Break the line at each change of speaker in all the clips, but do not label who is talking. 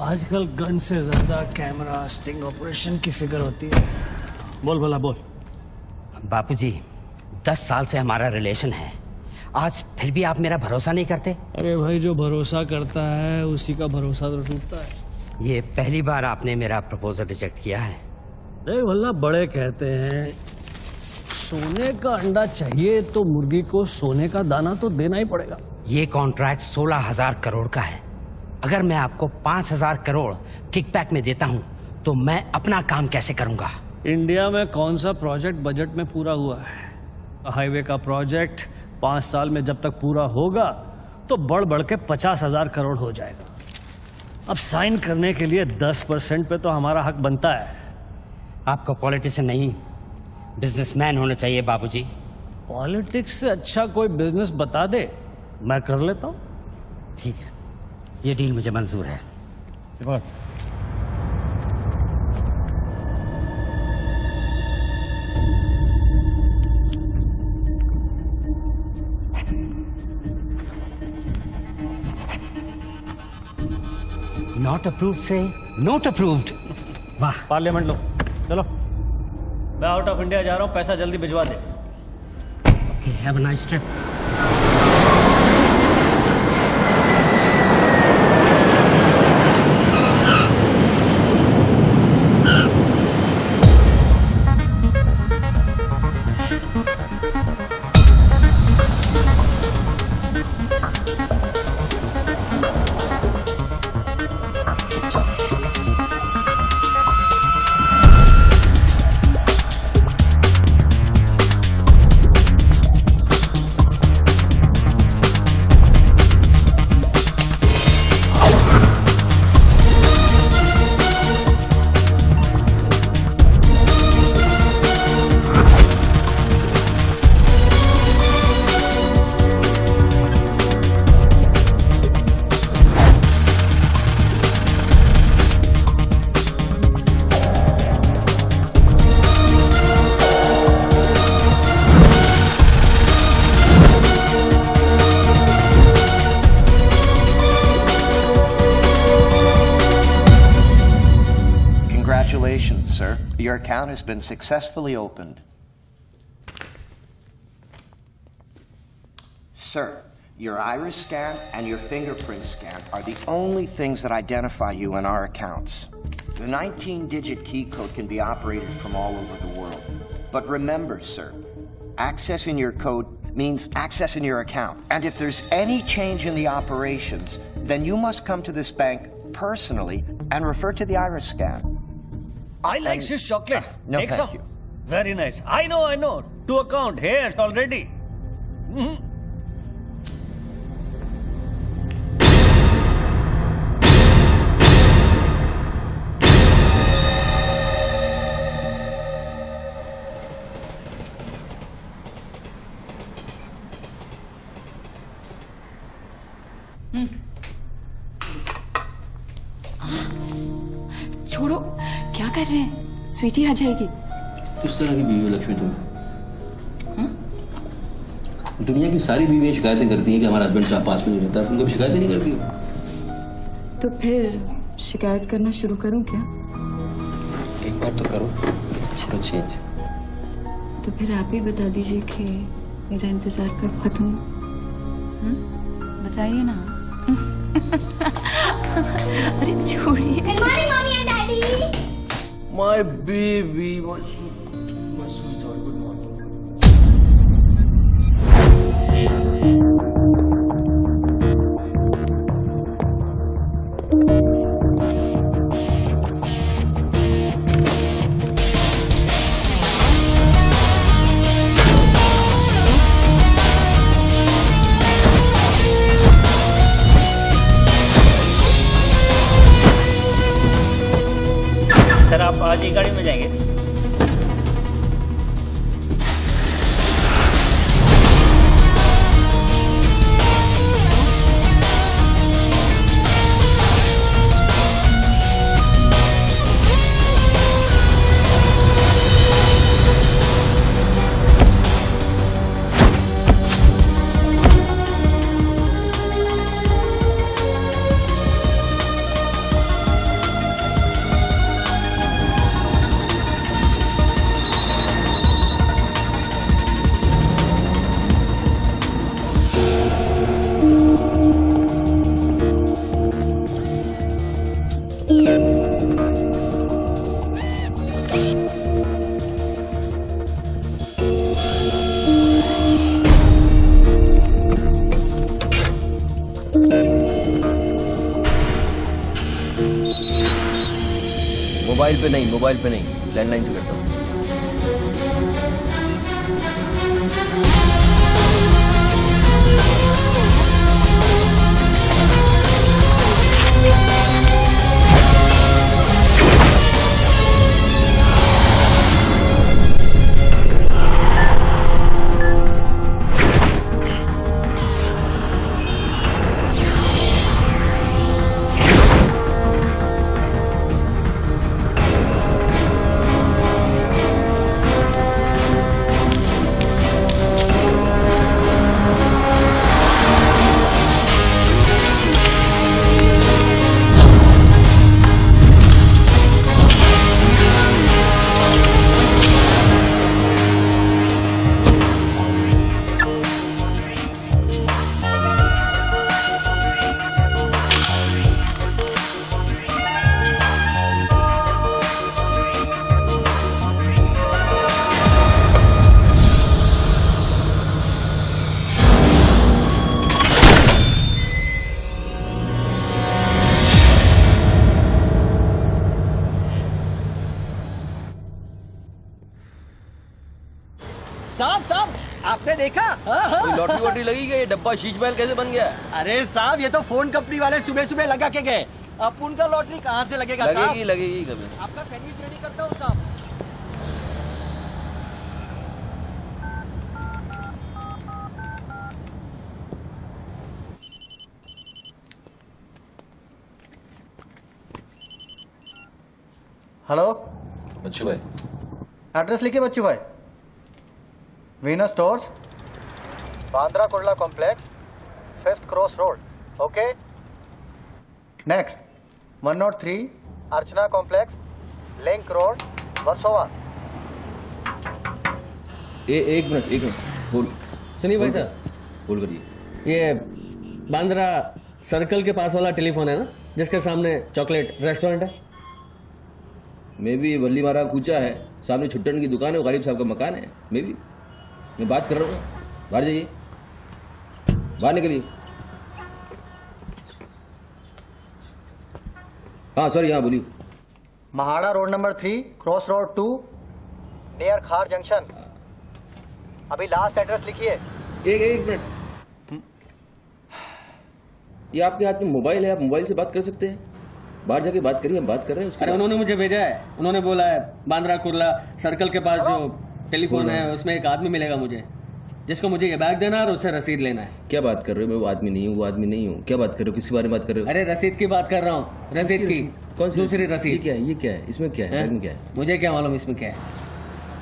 आजकल गन से ज्यादा कैमरा स्टिंग ऑपरेशन की फिक्र होती है। बोल भला बोल।
बापूजी, 10 साल से हमारा रिलेशन है, आज फिर भी आप मेरा भरोसा नहीं करते?
अरे भाई, जो भरोसा करता है उसी का भरोसा तो टूटता है।
ये पहली बार आपने मेरा प्रपोजल रिजेक्ट किया है।
देख भला, बड़े कहते हैं सोने का अंडा चाहिए तो मुर्गी को सोने का दाना तो देना ही पड़ेगा।
ये कॉन्ट्रैक्ट 16,000 करोड़ का है। अगर मैं आपको 5,000 करोड़ किकबैक में देता हूं तो मैं अपना काम कैसे करूंगा?
इंडिया में कौन सा प्रोजेक्ट बजट में पूरा हुआ है? हाईवे का प्रोजेक्ट 5 साल में जब तक पूरा होगा तो बढ़ बढ़ के 50,000 करोड़ हो जाएगा। अब साइन करने के लिए 10% पे तो हमारा हक बनता है।
आपको पॉलिटिशियन नहीं, बिजनेसमैन होना चाहिए बाबूजी।
पॉलिटिक्स से अच्छा कोई बिजनेस बता दे, मैं कर लेता हूँ।
ठीक है, ये डील मुझे मंजूर है। नॉट अप्रूव्ड से नॉट अप्रूव्ड। वाह।
पार्लियामेंट लो, चलो। मैं आउट ऑफ इंडिया जा रहा हूँ, पैसा जल्दी भिजवा दे।
Okay, have a nice trip.
Congratulations, sir. Your account has been successfully opened. Sir, your iris scan and your fingerprint scan are the only things that identify you in our accounts. The 19-digit key code can be operated from all over the world. But remember, sir, accessing your code means accessing your account. And if there's any change in the operations, then you must come to this bank personally and refer to the iris scan.
I like Swiss chocolate.
No,
Take
thank
some.
you.
Very nice. I know. To account here already.
छोड़ो, क्या कर रहे हैं? स्वीटी आ जाएगी।
किस तरह की बीवी हो लक्ष्मी तुम? दुनिया की सारी बीवियां शिकायतें करती हैं कि हमारा हस्बैंड साहब पास में नहीं रहता, तुम कभी शिकायतें नहीं करती हो?
तो फिर शिकायत करना शुरू करूं क्या?
एक बार तो करो, थोड़ा चेंज।
तो फिर आप ही बता दीजिए कि मेरा इंतजार कब खत्म हो? बताइए ना। अरे छोड़िए।
Morning, mommy and daddy.
My baby, my sweetheart, good morning.
Sir आप आज ही गाड़ी में जाएंगे?
मोबाइल पे नहीं, लैंडलाइन से करता हूँ।
साहब आपने देखा?
कोई लॉटरी वॉटरी लगी क्या? ये डब्बा शीश महल कैसे बन गया?
अरे साहब ये तो फोन कंपनी वाले सुबह सुबह लगा के गए। अब उनका लॉटरी कहाँ से लगेगा?
लगेगी कभी।
आपका सैंडविच रेडी करता हूँ साहब।
हेलो
बच्चू भाई,
एड्रेस लिखिए बच्चू भाई। Venus stores, Bandra Kurla complex, 5th cross road. Okay next 103 अर्चना कॉम्प्लेक्स, लिंक रोड, वर्सोवा।
एक मिनट बोल।
सुनिए भाई साहब,
बोल करिए।
ये बांद्रा सर्कल के पास वाला टेलीफोन है ना, जिसके सामने चॉकलेट रेस्टोरेंट है?
मे भी बल्ली मारा कूचा है, सामने छुट्टन की दुकान है, गरीब साहब का मकान है। मे भी मैं बात कर रहा हूँ, बाहर जाइए, बाहर निकलिए। हाँ सॉरी, हाँ बोलिए।
MHADA road number 3 cross road 2 near खार जंक्शन। अभी लास्ट एड्रेस लिखिए।
एक मिनट, ये आपके हाथ में मोबाइल है, आप मोबाइल से बात कर सकते हैं। बाहर जाके बात करिए, हम बात कर रहे हैं।
अरे उन्होंने मुझे भेजा है, उन्होंने बोला है बांद्रा कुर्ला सर्कल के पास जो टेलीफोन है उसमें एक आदमी मिलेगा मुझे। जिसको मुझे ये बैग देना है और उससे रसीद लेना है।
क्या बात कर रहे हो? मैं वो आदमी नहीं हूँ, वो आदमी नहीं हूँ। क्या बात कर रहे हो? किसके बारे में बात कर रहे हो?
अरे रसीद की बात कर रहा हूँ, रसीद की।
कौन सी
दूसरी
ये
रसीद।
क्या है? ये क्या है? इसमें क्या है? बैग में क्या है?
मुझे क्या मालूम इसमें क्या है।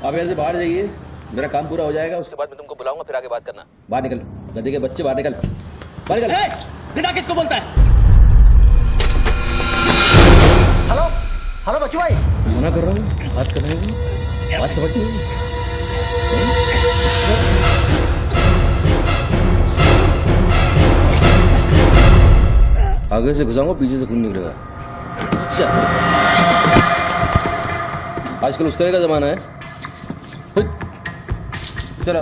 आप यहाँ से बाहर जाइए, मेरा काम पूरा हो जाएगा, उसके बाद मैं तुमको बुलाऊंगा, फिर आगे बात करना। बाहर निकल, गधे के बच्चे, बाहर निकल, बाहर निकल।
गधा किसको बोलता है?
हेलो हेलो बच्चू भाई।
मना कर रहा हूँ, बात कर रहे हो, बात समझ नहीं। आगे से घुसाऊंगा, पीछे से खून निकलेगा। अच्छा, आजकल उस तरह का जमाना है। चलो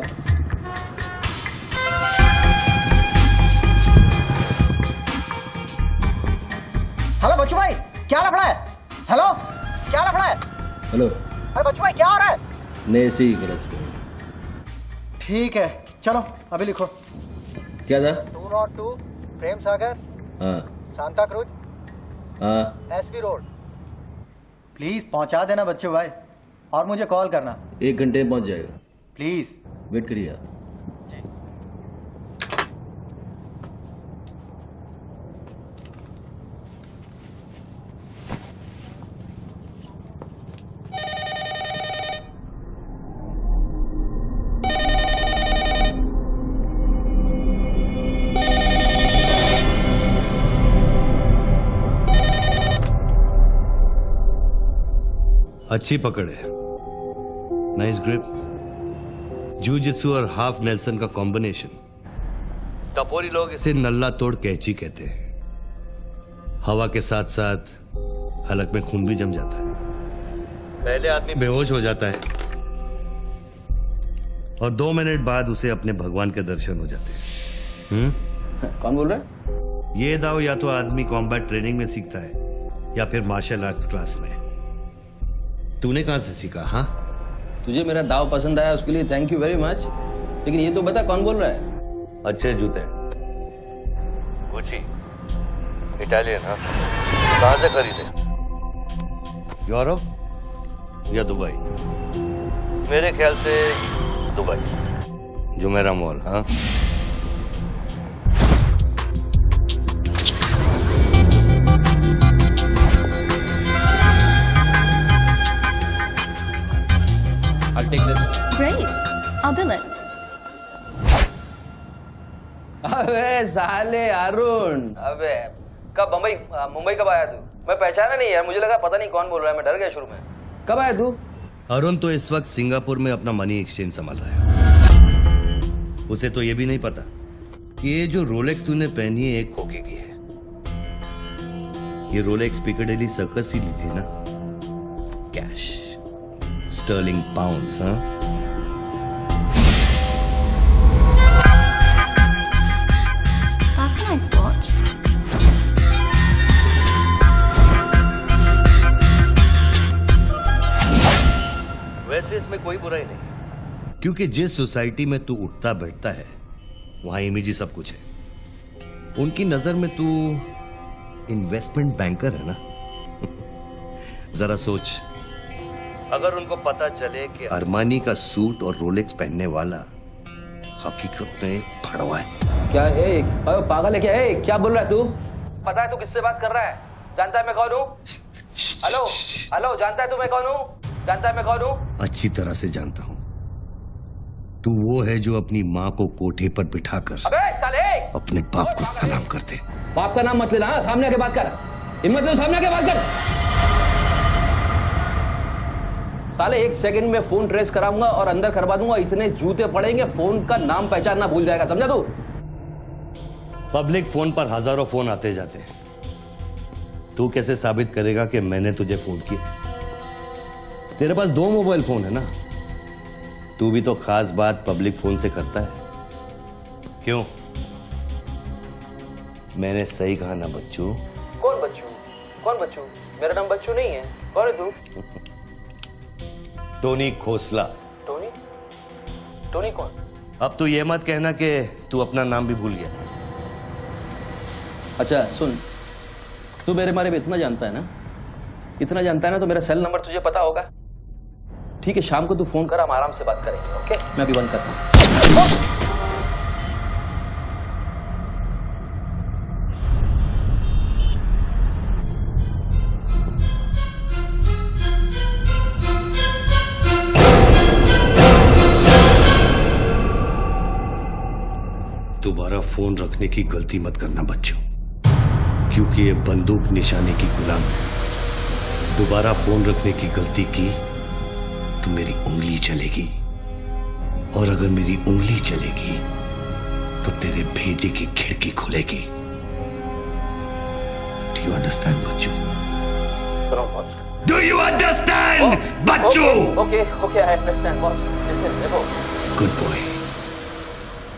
हेलो बच्चू भाई, क्या लफड़ा है? हेलो, क्या लफड़ा है?
हेलो,
अरे बच्चू भाई क्या हो रहा है?
ने से ही गलत किया।
ठीक है, चलो अभी लिखो।
क्या था?
202 प्रेम सागर,
हाँ
सांता क्रूज,
हाँ,
एसबी रोड। प्लीज पहुंचा देना बच्चू भाई, और मुझे कॉल करना
1 घंटे में पहुंच जाएगा।
प्लीज।
वेट करिए आप।
अच्छी पकड़ है, नाइस ग्रिप। जूजित्सु और हाफ नेल्सन का कॉम्बिनेशन। टपोरी लोग इसे नल्ला तोड़ कैची कहते हैं। हवा के साथ साथ हलक में खून भी जम जाता है। पहले आदमी बेहोश हो जाता है और 2 मिनट बाद उसे अपने भगवान के दर्शन हो जाते हैं।
कौन बोल रहा है?
ये दाव या तो आदमी कॉम्बैट ट्रेनिंग में सीखता है या फिर मार्शल आर्ट्स क्लास में। तूने कहां से सीखा? हाँ,
तुझे मेरा दाव पसंद आया, उसके लिए थैंक यू वेरी मच। लेकिन ये तो बता कौन बोल रहा है?
अच्छे जूते, गुची, इटालियन। हाँ, कहां से खरीदे? यूरोप या दुबई? मेरे ख्याल से दुबई, जुमेरा मॉल। हाँ,
I'll take this.
Great. I'll bill it.
अबे साले अरुण, अबे कब मुंबई कब आया तू? मैं पहचाना नहीं यार, मुझे लगा पता नहीं कौन बोल रहा है, मैं डर गया शुरू में। कब आया तू?
अरुण तो इस वक्त सिंगापुर में अपना मनी एक्सचेंज संभाल रहा है। उसे तो ये भी नहीं पता कि ये जो रोलेक्स तूने पहनी है एक खोखे की है। ये रोलेक्स पिकाडेली सर्कस ही ली थी ना? Cash, sterling pounds. हाँ,
That's a nice watch.
वैसे इसमें कोई बुराई नहीं, क्योंकि जिस सोसाइटी में तू उठता बैठता है वहां इमेज ही सब कुछ है। उनकी नजर में तू इन्वेस्टमेंट बैंकर है ना। जरा सोच, अगर उनको पता चले कि अरमानी का सूट और रोलेक्स पहनने वाला हकीकत में एक फड़वा है।
क्या है? पागल है क्या? क्या बोल रहा है तू? पता है तू किससे बात कर रहा है? जानता है मैं कौन हूँ? हेलो हेलो, जानता है तू मैं कौन हूँ? जानता है मैं कौन हूँ?
अच्छी तरह से जानता हूं। तू वो है जो अपनी माँ को कोठे पर बिठाकर
अबे साले,
अपने बाप को सलाम करते।
बाप का नाम मत लेना, हाँ? सामने आके बात कर, हिम्मत है तो सामने आके बात कर। साले 1 सेकंड में फोन ट्रेस कराऊंगा और अंदर करवा दूंगा, इतने जूते पड़ेंगे फोन का नाम पहचानना भूल जाएगा, समझा तू?
पब्लिक फोन पर हजारों फोन आते जाते हैं। तू कैसे साबित करेगा कि मैंने तुझे फोन किया? तेरे पास 2 मोबाइल फोन है ना? तू भी तो खास बात पब्लिक फोन से करता है। क्यों? मैंने सही कहा ना बच्चू?
कौन बच्चू? कौन बच्चू? मेरा नाम बच्चू नहीं है। कौन है तू?
टोनी खोसला।
टोनी? टोनी कौन?
अब तू ये मत कहना कि तू अपना नाम भी भूल गया।
अच्छा सुन, तू मेरे बारे में इतना जानता है ना, इतना जानता है ना, तो मेरा सेल नंबर तुझे पता होगा? ठीक है, शाम को तू फोन कर, हम आराम से बात करेंगे। ओके, मैं अभी बंद करता हूँ।
दोबारा फोन रखने की गलती मत करना बच्चों, क्योंकि ये बंदूक निशाने की गुलाम है। दोबारा फोन रखने की गलती की तो मेरी उंगली चलेगी, और अगर मेरी उंगली चलेगी तो तेरे भेजे की खिड़की खुलेगी। डू यू अंडरस्टैंड बच्चों? डू यू अंडरस्टैंड बच्चों?
Okay okay, I understand boss. Listen, देखो,
गुड बॉय।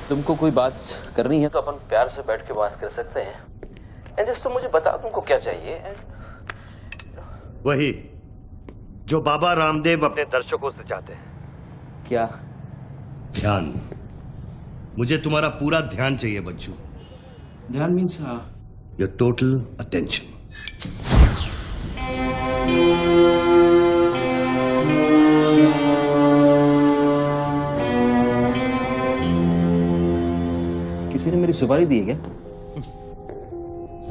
तुमको कोई बात करनी है तो अपन प्यार से बैठ के बात कर सकते हैं। एंड जस्ट तुम मुझे बताओ तुमको क्या चाहिए।
वही जो बाबा रामदेव अपने दर्शकों से चाहते हैं।
क्या?
ध्यान। मुझे तुम्हारा पूरा ध्यान चाहिए बच्चों।
ध्यान मीन्स
योर टोटल अटेंशन।
किसी ने मेरी सुपारी दी है क्या?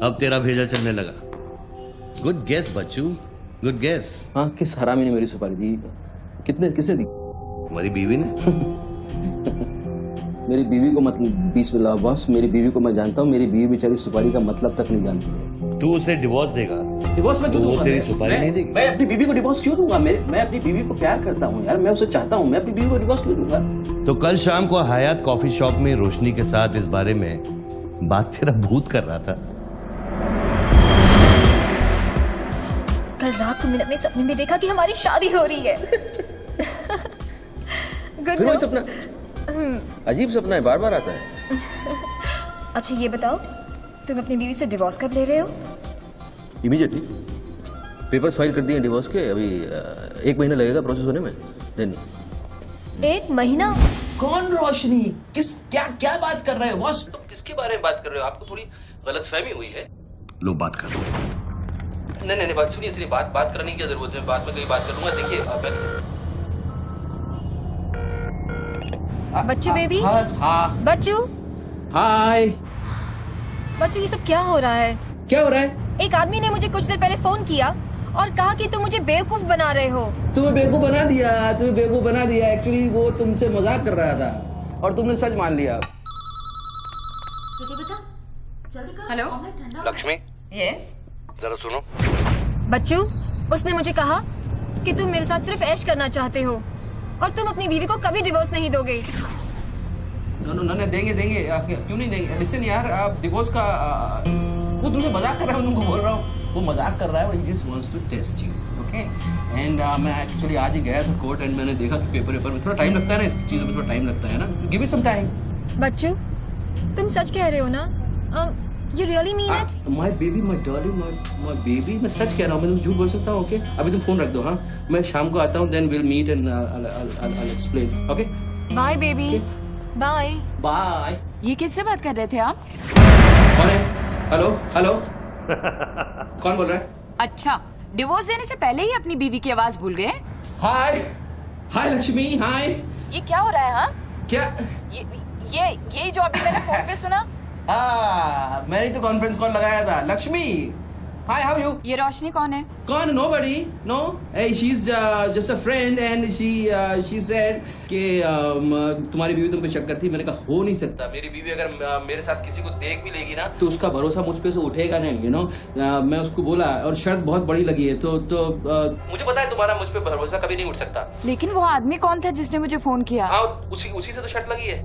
अब तेरा भेजा चलने लगा। गुड गेस बच्चू, गुड गेस।
हाँ, किस हरामी ने मेरी सुपारी दी? किसने दी?
तुम्हारी बीवी ने।
मेरी बीवी को मतलब बीस मिला बॉस, मेरी बीवी को मैं जानता हूँ। मेरी बीवी बेचारी सुपारी का मतलब तक नहीं जानती है।
तू उसे डिवोर्स देगा?
डिवोर्स में क्यों
तो वो
दूंगा?
तेरी सुपारी नहीं देगी?
मैं अपनी बीवी को डिवोर्स क्यों दूंगा? मैं अपनी बीवी को प्यार करता हूँ यार, मैं उसे चाहता हूँ। मैं अपनी बीवी को डिवोर्स क्यों दूंगा?
तो कल शाम को हयात कॉफी शॉप में रोशनी के साथ इस बारे में बात तेरा भूत कर रहा था।
कल रात को मैंने अपने सपने में देखा कि हमारी शादी हो रही है। गुड
फिर वही सपना? अजीब सपना है, बार बार आता है।
अच्छा ये बताओ, तुम अपनी बीवी से डिवोर्स कब ले रहे हो?
इमीडिएटली। पेपर्स फाइल कर दिए डिवोर्स के, अभी 1 महीना लगेगा प्रोसेस होने में। देन
1 महीना?
कौन रोशनी? क्या बात कर रहे हो बॉस? तुम किसके बारे में बात कर रहे हो? आपको थोड़ी गलतफहमी हुई है।
लो बात कर।
नहीं, बात सुनिए, बात करने की क्या जरूरत है? बाद में कहीं बात करूंगा। देखिए
बच्चू बेबी।
हाँ।
बच्चू।
हाय।
बच्चू, ये सब क्या हो रहा है?
क्या हो रहा है?
एक आदमी ने मुझे कुछ देर पहले फोन किया और कहा कि तुम मुझे बेवकूफ बना रहे हो।
तुम्हें बेवकूफ बना दिया। एक्चुअली वो तुमसे मजाक कर रहा था और तुमने सच मान लिया।
बेटा जल्दी करो।
हेलो
लक्ष्मी।
यस।
जरा सुनो।
बच्चू, उसने मुझे कहा कि तुम मेरे साथ सिर्फ ऐश करना चाहते हो और तुम अपनी बीवी को कभी डिवोर्स नहीं दोगे।
नो, देंगे। क्यों नहीं देंगे? लिसन यार, आप डिवोर्स का वो तुमसे मजाक कर रहा है, तुमको बोल रहा हूँ। वो मजाक कर रहा है, वो just wants to test you. Okay. And मैं एक्चुअली आज ही गया था कोर्ट एंड मैंने देखा कि पेपर में थोड़ा टाइम लगता है ना, इस चीज़ों में थोड़ा टाइम लगता है ना। Give me some time.
बच्चू, तुम सच कह रहे हो ना? You really mean it?
My baby, my darling, my baby, मैं सच कह रहा हूँ। मैं तुम झूठ बोल सकता हूँ? ओके, अभी तुम फोन रख दो। हाँ, मैं शाम को आता हूँ, then we'll meet and I'll explain. Okay?
Bye baby. Bye.
Bye.
ये किससे बात कर रहे थे आप?
कौन है? हेलो कौन बोल रहा है?
अच्छा, डिवोर्स देने से पहले ही अपनी बीवी की आवाज भूल गए?
हाय लक्ष्मी, हाय।
ये क्या हो रहा है? हाँ,
क्या?
ये जो अभी मैंने फोन पे सुना।
मैंने तो कॉन्फ्रेंस कॉल लगाया था। लक्ष्मी, हाय, हाउ यू?
ये रोशनी कौन है?
कौन? Nobody, no. Hey, she's just a friend and she said कि तुम्हारी बीवी तुम पे शक करती। मैंने कहा हो नहीं सकता, मेरी बीवी अगर मेरे साथ किसी को देख भी लेगी ना तो उसका भरोसा मुझ पे से उठेगा नहीं, मैं उसको बोला और शर्त बहुत बड़ी लगी है तो मुझे पता है तुम्हारा मुझ पे भरोसा कभी नहीं उठ सकता।
लेकिन वो आदमी कौन था जिसने मुझे फोन किया?
हाँ, उसी से तो शर्त लगी है।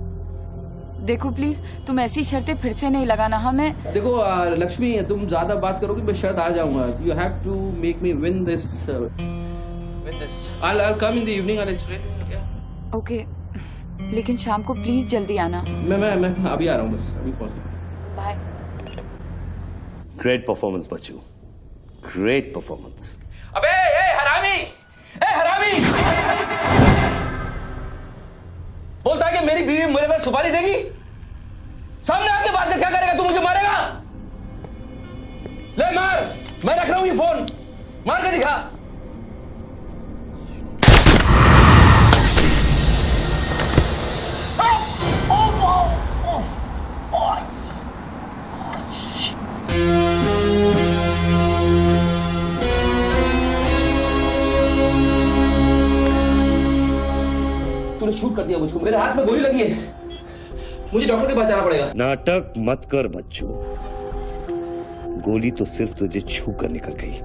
देखो प्लीज, तुम ऐसी शर्तें फिर से नहीं लगाना। हमें
देखो लक्ष्मी, तुम ज्यादा बात करोगे मैं शर्त हार जाऊंगा। You have to make me win this. I'll come in the evening, I'll explain. Yeah.
Okay, लेकिन शाम को प्लीज जल्दी आना।
मैं अभी आ रहा हूँ, बस अभी पहुंच।
बाय।
ग्रेट परफॉर्मेंस बच्चू, ग्रेट परफॉर्मेंस।
अबे हरामी, बोलता है कि मेरी बीवी मेरे पर सुपारी देगी। सामने आके बात कर, क्या करेगा तू? मुझे मारेगा? ले मार, मैं रख रहा हूं ये फोन, मार के दिखा। शूट कर दिया मुझको, मेरे हाथ में गोली लगी है, मुझे डॉक्टर के पास जाना पड़ेगा।
नाटक मत कर बच्चू, गोली तो सिर्फ तुझे छू कर निकल गई।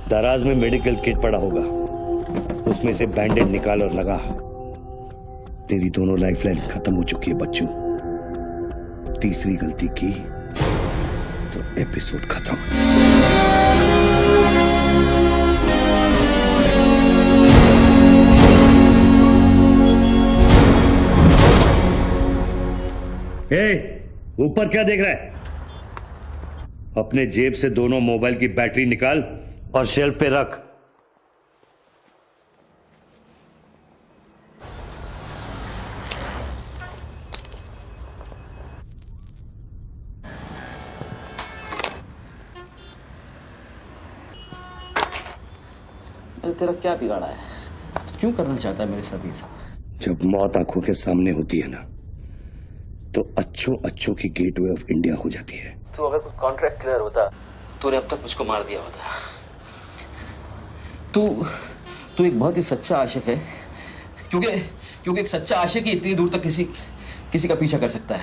दराज में मेडिकल किट पड़ा होगा, उसमें से बैंडेड निकाल और लगा। तेरी दोनों लाइफलाइन खत्म हो चुकी है बच्चू। तीसरी गलती की तो एपिसोड खत्म। ऊपर क्या देख रहा है? अपने जेब से दोनों मोबाइल की बैटरी निकाल और शेल्फ पे रख।
तेरा क्या बिगाड़ा है? क्यों करना चाहता है मेरे साथ ये सब?
जब मौत आंखों के सामने होती है ना, तो अच्छों की गेटवे ऑफ इंडिया हो जाती है।
तो अगर कोई कॉन्ट्रैक्ट क्लियर होता तो तूने अब तक मुझको मार दिया होता। तू एक बहुत ही सच्चा आशिक है, क्योंकि एक सच्चा आशिक ही इतनी दूर तक किसी का पीछा कर सकता है।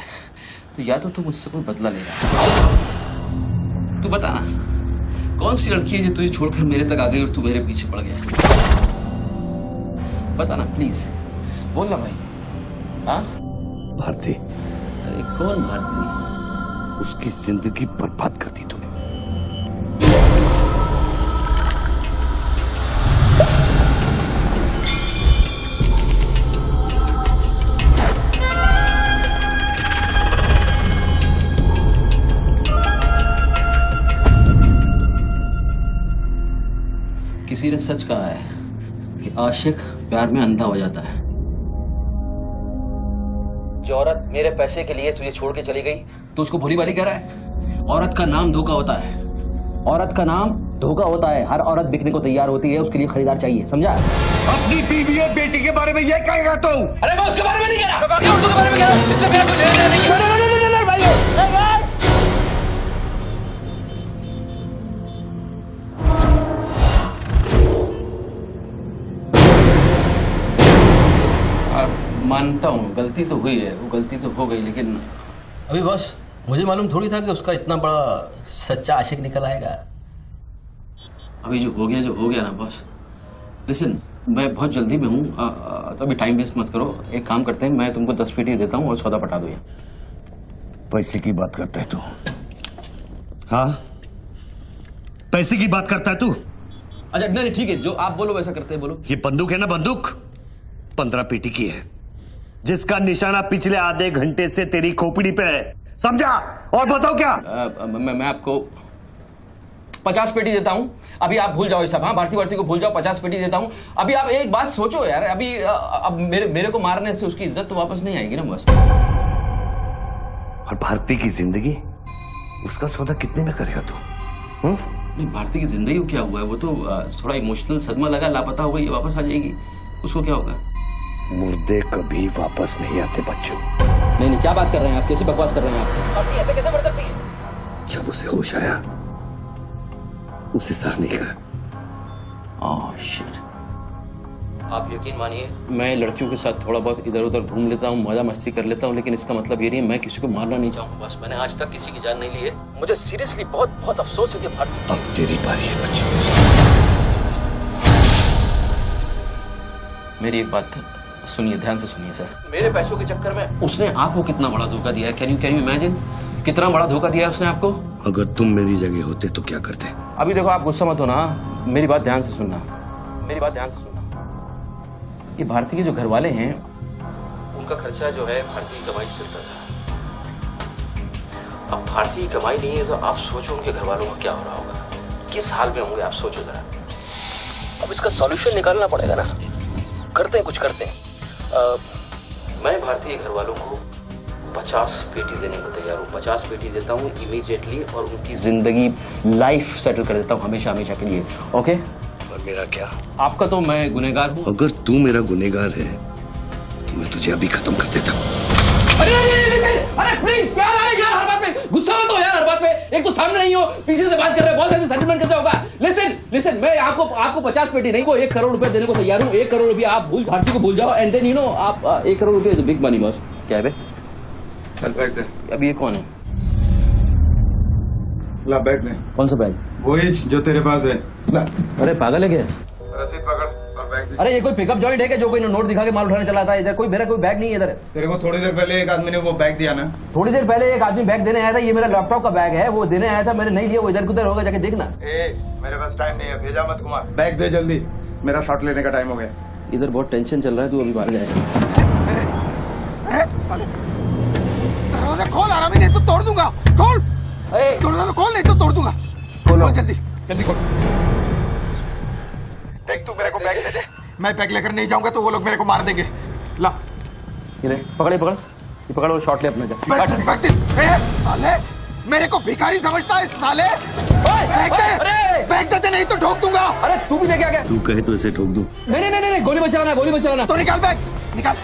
तो या तो तू मुझसे कोई बदला ले रहा है। तू बता ना, कौन सी लड़की है जो तुझे छोड़कर मेरे तक आ गई और तू मेरे पीछे पड़ गया? बता ना प्लीज, बोल ना भाई। हाँ
भारती।
अरे कौन भारती?
उसकी जिंदगी बर्बाद कर दी तूने।
किसी ने सच कहा है कि आशिक प्यार में अंधा हो जाता है। जो औरत मेरे पैसे के लिए तुझे छोड़ के चली गई तो उसको भोली भाली कह रहा है? औरत का नाम धोखा होता है। औरत का नाम धोखा होता है। हर औरत बिकने को तैयार होती है, उसके लिए खरीदार चाहिए, समझा?
अपनी बीवी और बेटी के बारे में ये कहेगा तू?
अरे मैं उसके बारे में नहीं कह रहा, मैं उर्दू के बारे में कह रहा हूं, जिससे मेरा कोई लेना देना नहीं है। मानता हूँ गलती तो हुई है, वो गलती तो हो गई, लेकिन अभी बॉस मुझे मालूम थोड़ी था कि उसका इतना बड़ा सच्चा आशिक निकल आएगा। अभी जो हो गया ना बॉस। लिसन, मैं बहुत जल्दी में हूँ, तो अभी टाइम वेस्ट मत करो। एक काम करते हैं, मैं तुमको 10 पेटी देता हूँ और सौदा पटा दो।
पैसे की बात करता है तू? हाँ, पैसे की बात करता है तू?
अच्छा नहीं ठीक है, जो आप बोलो वैसा करते हैं, बोलो।
ये बंदूक है ना, बंदूक 15 पेटी की है, जिसका निशाना पिछले आधे घंटे से तेरी खोपड़ी पे है, समझा? और बताओ क्या?
मैं आपको 50 पेटी देता हूं। अभी आप भूल जाओ ये सब। हाँ, भारती को भूल जाओ, 50 पेटी देता हूं। अभी आप एक बात सोचो यार, अभी अब मेरे को मारने से उसकी इज्जत तो वापस नहीं आएगी ना बस।
और भारती की जिंदगी, उसका सौदा कितने में करेगा तू?
नहीं, भारती की जिंदगी को क्या हुआ है? वो तो थोड़ा इमोशनल सदमा लगा, लापता हो गई, वापस आ जाएगी। उसको क्या होगा?
मुर्दे कभी वापस नहीं आते बच्चों।
नहीं, क्या बात कर रहे हैं आप? कैसे बकवास कर रहे हैं आप? भारती ऐसे कैसे मर सकती है?
जब उसे होश आया, उसे सह नहीं कहा।
आप यकीन मानिए, मैं लड़कियों के साथ थोड़ा बहुत इधर उधर घूम लेता हूँ, मजा मस्ती कर लेता हूँ, लेकिन इसका मतलब ये नहीं है मैं किसी को मारना नहीं चाहूँगा। बस मैंने आज तक किसी की जान नहीं ली है। मुझे सीरियसली बहुत अफसोस है कि भारती।
अब तेरी बारी है बच्चों।
मेरी एक बात सुनिए, ध्यान से सुनिए सर। मेरे पैसों के चक्कर में उसने आपको कितना बड़ा धोखा दिया है? कैन यू इमेजिन कितना बड़ा धोखा दिया है उसने आपको?
अगर तुम मेरी जगह होते तो क्या करते?
अभी देखो, आप गुस्सा मत हो ना, मेरी बात ध्यान से सुनना, मेरी बात ध्यान से सुनना। ये भारती के जो घर वाले हैं, उनका खर्चा जो है भारती की कमाई से चलता था। अब भारती की कमाई नहीं है तो आप सोचो उनके घर वालों का क्या हो रहा होगा, किस हाल में होंगे, आप सोचो जरा। अब इसका सॉल्यूशन निकालना पड़ेगा ना। करते हैं, कुछ करते हैं। मैं भारतीय घर वालों को 50 पेटी देने को तैयार हूँ। 50 पेटी देता हूँ इमीडिएटली, और उनकी जिंदगी लाइफ सेटल कर देता हूँ हमेशा के लिए। ओके?
और मेरा क्या?
आपका तो मैं गुनहगार हूँ।
अगर तू मेरा गुनहगार है तो मैं तुझे अभी खत्म कर देता हूँ।
अरे प्लीज यार, हर बात पे गुस्सा मत हो यार, हर बात पे एक तो सामने नहीं हो, पीछे से बात कर रहे हो, बहुत ऐसे सेटलमेंट कैसे होगा? लिसन, मैं आपको 50 पेटी नहीं को 1 करोड़ रुपए देने को तैयार हूँ। 1 करोड़ रुपया आप भारती को भूल जाओ एंड देन आप 1 करोड़ रुपया is a big money boss. क्या है बे?
चल बैग दे।
अब ये कौन है?
ला बैग दे।
कौन सा बैग?
वही जो तेरे पास है।
अरे पागल है क्या?
रसीद पकड़ और बैग दे।
अरे ये कोई पिकअप जॉइंट है क्या जो कोई नोट दिखा के माल उठाने चला था? इधर कोई मेरा कोई बैग नहीं है इधर।
तेरे को थोड़ी देर पहले एक आदमी ने वो बैग दिया ना।
थोड़ी देर पहले एक आदमी बैग देने आया था। ये मेरा लैपटॉप का बैग है, वो देने आया था, मैंने नहीं दिया। वो इधर उधर होगा, जाके देखना।
मेरे पास टाइम नहीं है, भेजा मत कुमार। बैग दे जल्दी, मेरा शॉट लेने का टाइम हो गया।
इधर बहुत टेंशन चल रहा है, तू अभी बाहर जाएगा।
दरवाजा खोल आरामी, नहीं तो तोड़ दूंगा। खोल दरवाजा, खोल नहीं तो तोड़ दूंगा। खोल जल्दी जल्दी खोल। देख तू मेरे को बैग दे दे, मैं बैग लेकर नहीं जाऊंगा तो वो लोग मेरे को मार देंगे। ला
ये ले, पकड़ ये पकड़ और शॉट ले अपना।
बैग दे। साले मेरे को भिखारी समझता है साले। बैग दे नहीं तो ठोक दूंगा।
अरे तू भी लेके आ गया।
तू कहे तो इसे ठोक दूं।
नहीं, गोली बचाना।
तो निकाल बैग, निकाल।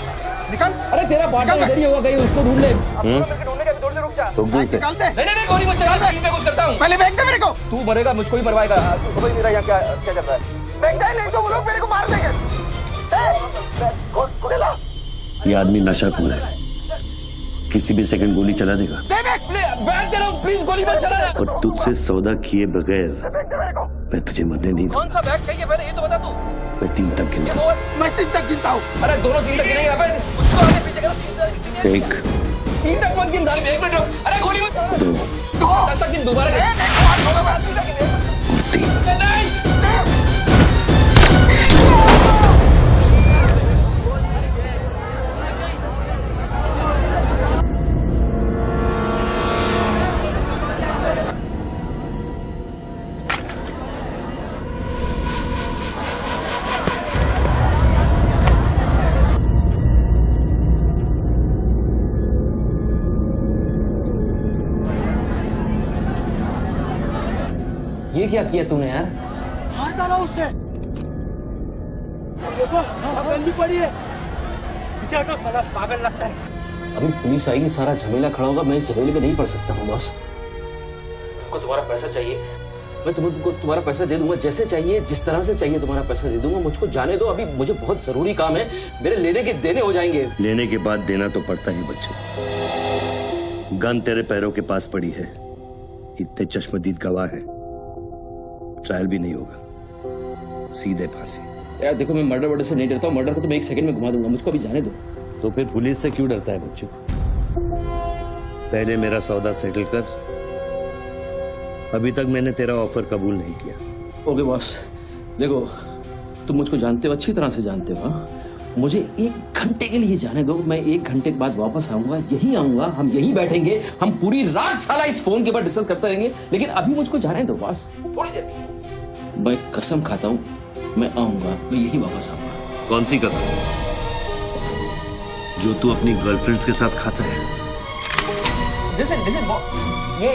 अरे तेरा पार्टनर इधर ही होगा कहीं, उसको ढूंढ ले।
ढूंढने का भी थोड़ी देर रुक जा।
ठोक दूं इसे।
निकाल दे।
नहीं, गोली बचाना, मैं कुछ करता हूँ।
पहले बैग दे मेरे को।
तू मरेगा, मुझको ही मरवाएगा।
तू समझ नहीं रहा यहाँ क्या चल रहा है। बैग दे नहीं तो वो लोग मेरे को मार देंगे।
ये आदमी नशाखोर है, किसी भी सेकंड गोली चला देगा।
दे बैग दे रहा हूँ, प्लीज गोली मत चलाना।
और तुझसे सौदा किए बगैर मैं तुझे मरने नहीं दूंगा।
कौन सा बैग चाहिए पहले ये तो बता तू।
मैं 3 तक गिनता हूं।
मैं 3 तक गिनता हूँ।
अरे दोनों 3 तक गिनेंगे। अबे उसको आगे पीछे करो।
1
3 तक मत गिन साले। 1 मिनट रुक। अरे गोली मत।
2
10 तक गिन दोबारा गिन।
और 3।
नहीं। ये क्या किया तूने यार?
मार डाला उससे। देखो गन भी पड़ी है। पीछे हटो, साला पागल लगता है।
अभी पुलिस आएगी, सारा झमेला खड़ा होगा। मैं इस झमेले में नहीं पड़ सकता हूँ बॉस। तुमको तुम्हारा पैसा चाहिए, मैं तुमको तुम्हारा पैसा दे दूंगा। जैसे चाहिए, जिस तरह से चाहिए तुम्हारा पैसा दे दूंगा। मुझको जाने दो, अभी मुझे बहुत जरूरी काम है। मेरे लेने के देने हो जाएंगे।
लेने के बाद देना तो पड़ता ही बच्चों। गन तेरे पैरों के पास पड़ी है, इतने चश्मदीद गवाह है। ट्रायल भी नहीं होगा, सीधे फांसी।
यार देखो, मैं मर्डर से नहीं डरता हूँ। मर्डर को तो मैं 1 सेकंड में घुमा दूंगा। मुझको अभी जाने दो।
तो फिर पुलिस से क्यों डरता है बच्चों? पहले मेरा सौदा सेटल कर। अभी तक मैंने तेरा ऑफर कबूल नहीं किया।
ओके बॉस, देखो तुम मुझको जानते हो, अच्छी तरह से जानते हो। हाँ? मुझे 1 घंटे के लिए जाने दो। मैं 1 घंटे के बाद वापस आऊंगा, यही आऊंगा, हम यही बैठेंगे, हम पूरी रात साला इस फोन के ऊपर डिस्कस करते रहेंगे। लेकिन अभी मुझको जाने दो बॉस, थोड़ी देर। मैं कसम खाता हूँ, मैं आऊंगा, मैं यही वापस आऊंगा।
कौन सी कसम? जो तू अपनी गर्लफ्रेंड्स के साथ खाता है।
Listen, ये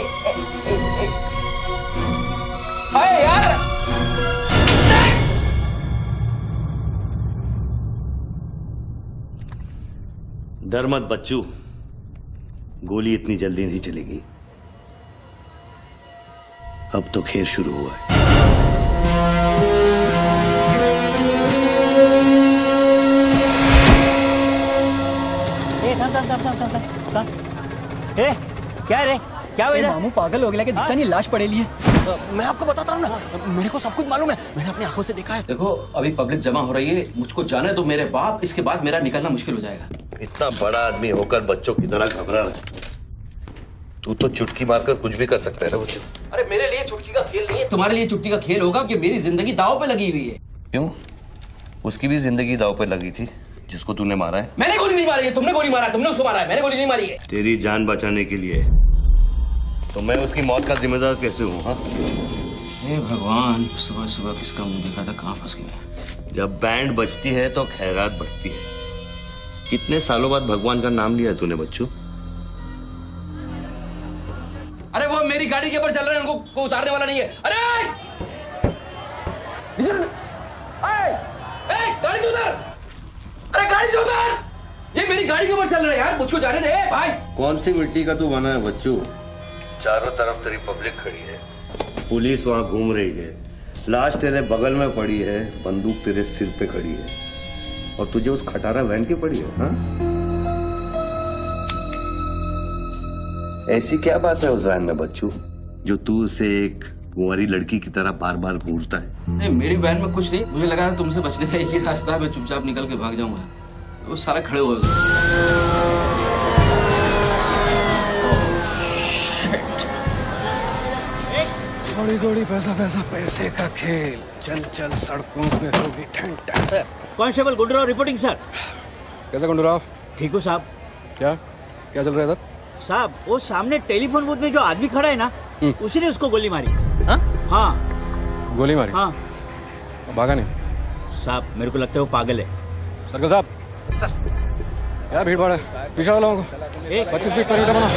अरे यार,
डर मत बच्चू, गोली इतनी जल्दी नहीं चलेगी। अब तो खेल शुरू हुआ है।
क्या रे, क्या हुआ?
मामू पागल हो गया कि दिखता नहीं, लाश पड़ेली है।
मैं आपको बताता हूँ ना, मेरे को सब कुछ मालूम है, मैंने अपनी आंखों से देखा है।
देखो अभी पब्लिक जमा हो रही है, मुझको जाने दो मेरे बाप। इसके बाद मेरा निकलना मुश्किल हो जाएगा।
इतना बड़ा आदमी होकर बच्चों की तरह घबरा रहा है। तू तो चुटकी मारकर कुछ भी कर सकता है ना बच्चों।
अरे मेरे लिए चुटकी का खेल नहीं है, तुम्हारे लिए चुटकी का खेल होगा कि मेरी जिंदगी दांव पे लगी हुई है।
क्यों? उसकी भी जिंदगी दांव पे लगी थी जिसको तूने मारा है।
मैंने गोली नहीं मारी है, तुमने गोली मारा है, तुमने उसको मारा है, मैंने गोली नहीं मारी है।
तेरी जान बचाने के लिए तो मैं उसकी मौत का जिम्मेदार कैसे हूँ? हाँ,
हे भगवान, सुबह सुबह किसका मुंह देखा था, कहाँ फंस गए।
जब बैंड बजती है तो खैरात बढ़ती है। कितने सालों बाद भगवान का नाम लिया है तूने बच्चू?
अरे वो मेरी गाड़ी के ऊपर चल रहे हैं, उनको उतारने वाला नहीं है। अरे गाड़ी से उतार, अरे गाड़ी से उतार, ये मेरी गाड़ी के ऊपर चल रहा है यार, मुझको जाने दे भाई।
कौन सी मिट्टी का तू बना है बच्चू? चारों तरफ तेरी पब्लिक खड़ी है, पुलिस वहां घूम रही है, लाश तेरे बगल में पड़ी है, बंदूक तेरे सिर पे खड़ी है, और तुझे उस खटारा वैन की पड़ी है। हाँ? ऐसी क्या बात है उस वैन में बच्चू, जो तू उसे एक कुंवारी लड़की की तरह बार बार घूरता है?
नहीं, मेरी वैन में कुछ नहीं, मुझे लगा था तुमसे बचने का एक ही रास्ता है, मैं चुपचाप निकल के भाग जाऊंगा। वो सारे खड़े हुए
घोड़ी घोड़ी पैसा पैसा पैसे का खेल, चल चल सड़कों पे होगी ठंड ठंड।
Sir, constable Gundurao reporting sir.
कैसा गुंडूराव?
ठीक हो साहब?
क्या क्या चल रहा है इधर?
साहब, वो सामने टेलीफोन बूथ में जो आदमी खड़ा है ना, उसी ने उसको गोली मारी। हाँ,
गोली मारी?
हाँ।
भागा नहीं?
साहब, मेरे को लगता है वो पागल है।
सर्कल साहब। सर। क्या भीड़ भाड़ है? पीछे वालों को 25 फीट पर बना।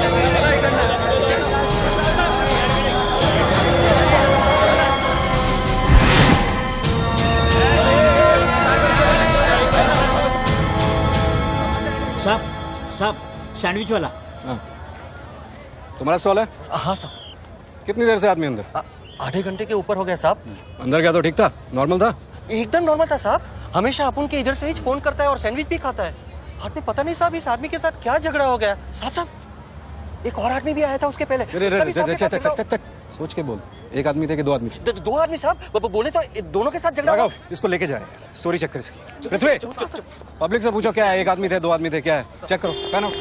साहब, साहब, सैंडविच वाला।
हाँ। तुम्हारा स्टॉल है?
हाँ साहब।
कितनी देर से आदमी अंदर?
आधे घंटे के ऊपर हो गया साहब।
अंदर गया तो ठीक था, नॉर्मल था?
एकदम नॉर्मल था साहब। हमेशा अपुन के इधर से ही फोन करता है और सैंडविच भी खाता है। आदमी पता नहीं साहब इस आदमी के साथ क्या झगड़ा हो गया। साहब साहब, एक और आदमी भी आया था उसके पहले।
सोच के बोल। एक आदमी थे कि दो आदमी?
दो आदमी साहब। बोले तो दोनों के साथ झगड़ा हुआ।
इसको लेके जाए, स्टोरी चेक कर इसकी। पृथ्वी, पब्लिक से पूछो क्या है, एक आदमी थे, दो आदमी थे, क्या है? चेक करो, पहनो।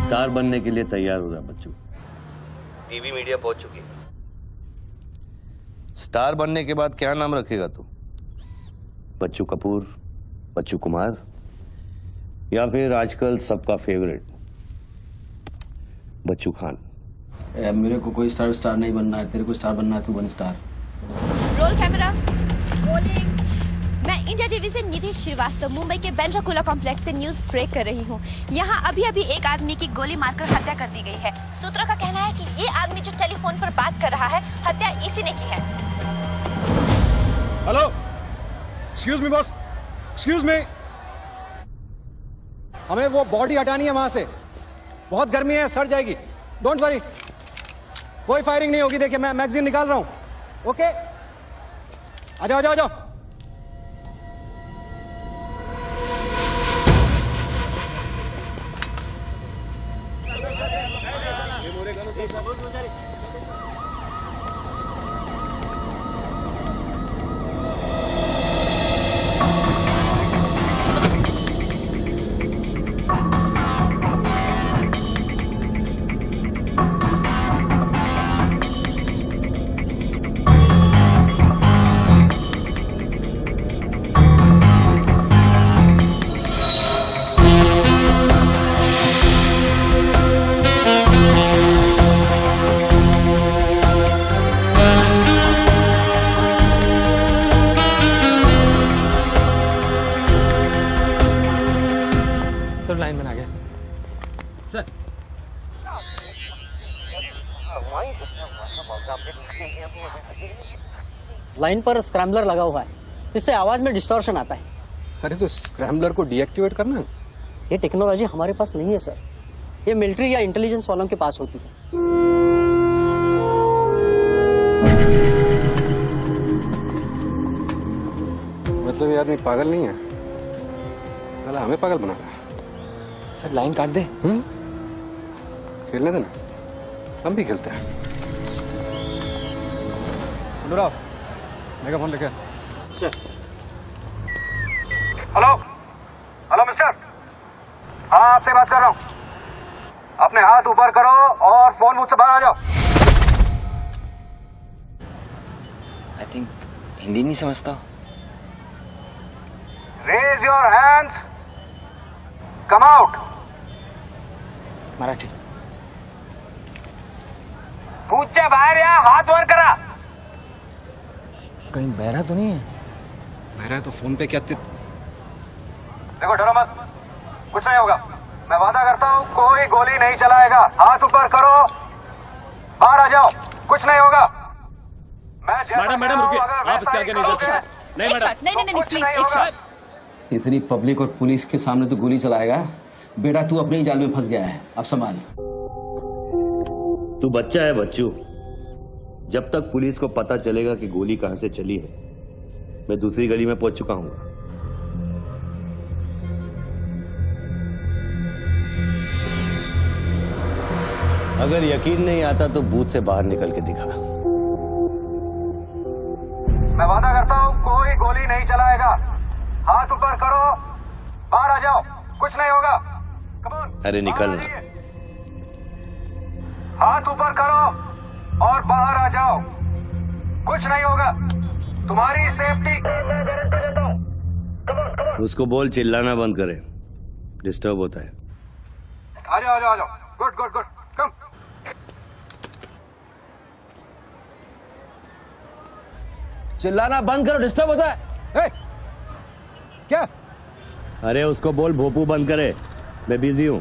स्टार बनने के लिए तैयार हो रहा बच्चू। टीवी मीडिया पहुंच चुकी है। स्टार बनने के बाद क्या नाम रखेगा तू? बच्चू कपूर, बच्चू कुमार, या फिर आजकल सबका फेवरेट बच्चू खान?
मेरे को कोई स्टार नहीं बनना है, तेरे को स्टार बनना है, तू बन स्टार।
Roll camera, rolling. मैं इंडिया टीवी से निधि श्रीवास्तव मुंबई के बैंड्रा कुला कॉम्प्लेक्स से न्यूज ब्रेक कर रही हूँ। यहाँ अभी एक आदमी की गोली मारकर हत्या कर दी गई है। सूत्रों का कहना है कि ये आदमी जो टेलीफोन पर बात कर रहा है, हत्या इसी ने की है।
Hello, excuse me boss, excuse me. हमें वो बॉडी हटानी है वहां से, बहुत गर्मी है, सड़ जाएगी। डोंट वरी, कोई फायरिंग नहीं होगी। देखिए मैं मैगजीन निकाल रहा हूं। ओके, आ जाओ, आ जाओ, आ जाओ।
लाइन में आ गया
सर।
लाइन पर स्क्रैम्बलर लगा हुआ है, इससे आवाज में डिस्टॉर्शन आता है।
अरे तो स्क्रैम्बलर को डीएक्टिवेट करना है।
ये टेक्नोलॉजी हमारे पास नहीं है सर, ये मिलिट्री या इंटेलिजेंस वालों के पास होती है।
मतलब ये आदमी पागल नहीं है, साला हमें पागल बना रहा है।
सर लाइन काट दे।
खेलने देना, हम भी खेलते हैं। अनुराग, मेगाफोन लेके।
सर।
हेलो, हेलो मिस्टर, हाँ आपसे बात कर रहा हूँ। अपने हाथ ऊपर करो और फोन मुझसे बाहर आ जाओ।
थिंक हिंदी नहीं समझता।
Raise your hands, come out.
Marathi.
पूछच्या बाहेर या, हात वर करा।
कहीं बहरा तो नहीं है?
बहरा है तो फोन पे क्या
देखो डरो मत, कुछ नहीं होगा। मैं वादा करता हूँ कोई गोली नहीं चलाएगा। हाथ ऊपर करो, बाहर आ जाओ, कुछ नहीं होगा। मैडम रुकिए, आप इसके आगे नहीं जा सकते।
नहीं मैडम, नहीं प्लीज एक शॉट।
इतनी पब्लिक और पुलिस के सामने तो गोली चलाएगा? बेटा तू अपने ही जाल में फंस गया है, अब संभाल।
तू बच्चा है बच्चू। जब तक पुलिस को पता चलेगा कि गोली कहां से चली है, मैं दूसरी गली में पहुंच चुका हूं। अगर यकीन नहीं आता तो बूथ से बाहर निकल के दिखा।
मैं वादा करता हूँ कोई गोली नहीं चलाएगा। हाथ ऊपर करो, बाहर आ जाओ, कुछ नहीं होगा। Come on,
अरे निकल ना।
हाथ ऊपर करो और बाहर आ जाओ, कुछ नहीं होगा। तुम्हारी सेफ्टी मैं गारंटी देता हूँ। Come on, come on.
उसको बोल चिल्लाना बंद करे, डिस्टर्ब होता है।
आ जाओ, आ जाओ, आ जाओ। गुड गुड गुड, कम।
चिल्लाना बंद करो, डिस्टर्ब होता है।
ए, क्या?
अरे उसको बोल भोपू बंद करे, मैं बिजी हूँ।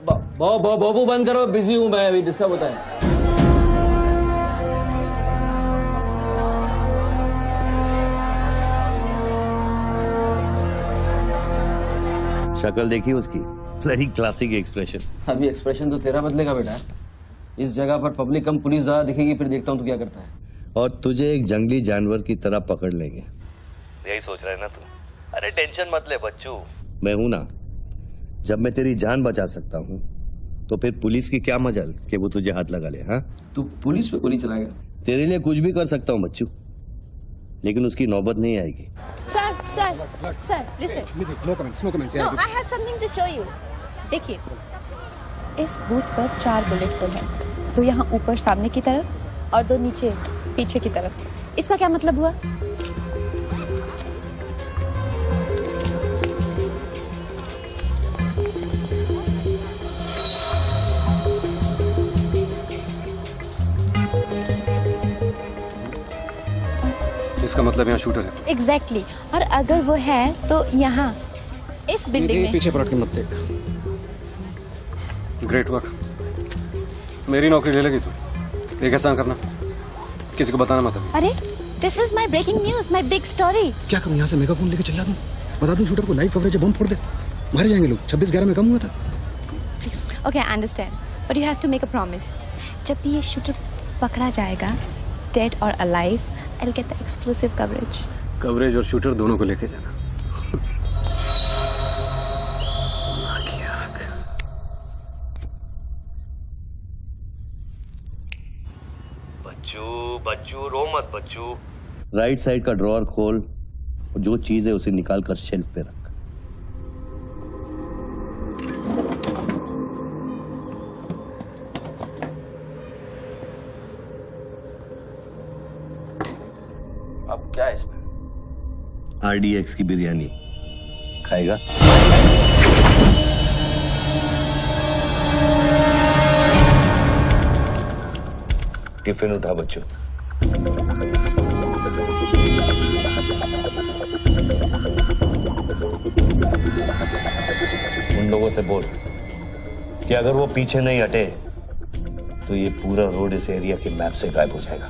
बाबू बंद करो, बिजी हूँ मैं, अभी डिस्टर्ब होता है।
शक्ल देखी उसकी, बड़ी क्लासिक एक्सप्रेशन।
अभी एक्सप्रेशन तो तेरा बदलेगा बेटा। इस जगह पर पब्लिक कम पुलिस ज्यादा दिखेगी, फिर देखता हूँ तू क्या करता है।
और तुझे एक जंगली जानवर की तरह पकड़ लेंगे। यही सोच रहा है ना तू? अरे टेंशन मत ले बच्चू, मैं हूं ना। जब मैं तेरी जान बचा सकता हूं तो फिर पुलिस की क्या मजाल कि वो तुझे हाथ लगा ले। हाँ,
तू पुलिस पे गोली चलाएगा?
तेरे लिए कुछ भी कर सकता हूं बच्चू, लेकिन उसकी नौबत नहीं आएगी।
Sir listen.
No comments, no comments.
No, I have something to show you. देखिए, इस बूथ पर 4 बुलेट होल है, 2 यहाँ ऊपर सामने की तरफ और 2 नीचे पीछे की तरफ। इसका क्या मतलब हुआ?
इसका मतलब यहाँ शूटर है।
एग्जैक्टली। और अगर वो है तो यहाँ इस बिल्डिंग में।
पीछे पलट के मत देख। Great work. मेरी नौकरी ले लेगी तू। एक एहसान करना, किसी को बताना मत।
अरे this is my breaking news, my big story.
क्या करूँ, यहाँ से मेगाफोन लेके चिल्ला दूँ, बता दूँ शूटर को लाइव कवरेज है, बम फोड़ दे, मारे जाएंगे लोग। 26/11 में कम हुआ था।
Please. Okay, I understand, but you have to make a promise. जब भी ये शूटर पकड़ा जाएगा, डेड और alive, I will get the exclusive coverage.
Coverage और शूटर दोनों को लेके जाना।
बच्चू रो मत बच्चू। राइट साइड का ड्रॉअर खोल और जो चीज है उसे निकाल कर शेल्फ पे रख।
अब क्या है इसमें?
RDX की बिरयानी खाएगा? टिफिन उठा बच्चों। उन लोगों से बोल कि अगर वो पीछे नहीं हटे तो ये पूरा रोड इस एरिया के मैप से गायब हो जाएगा।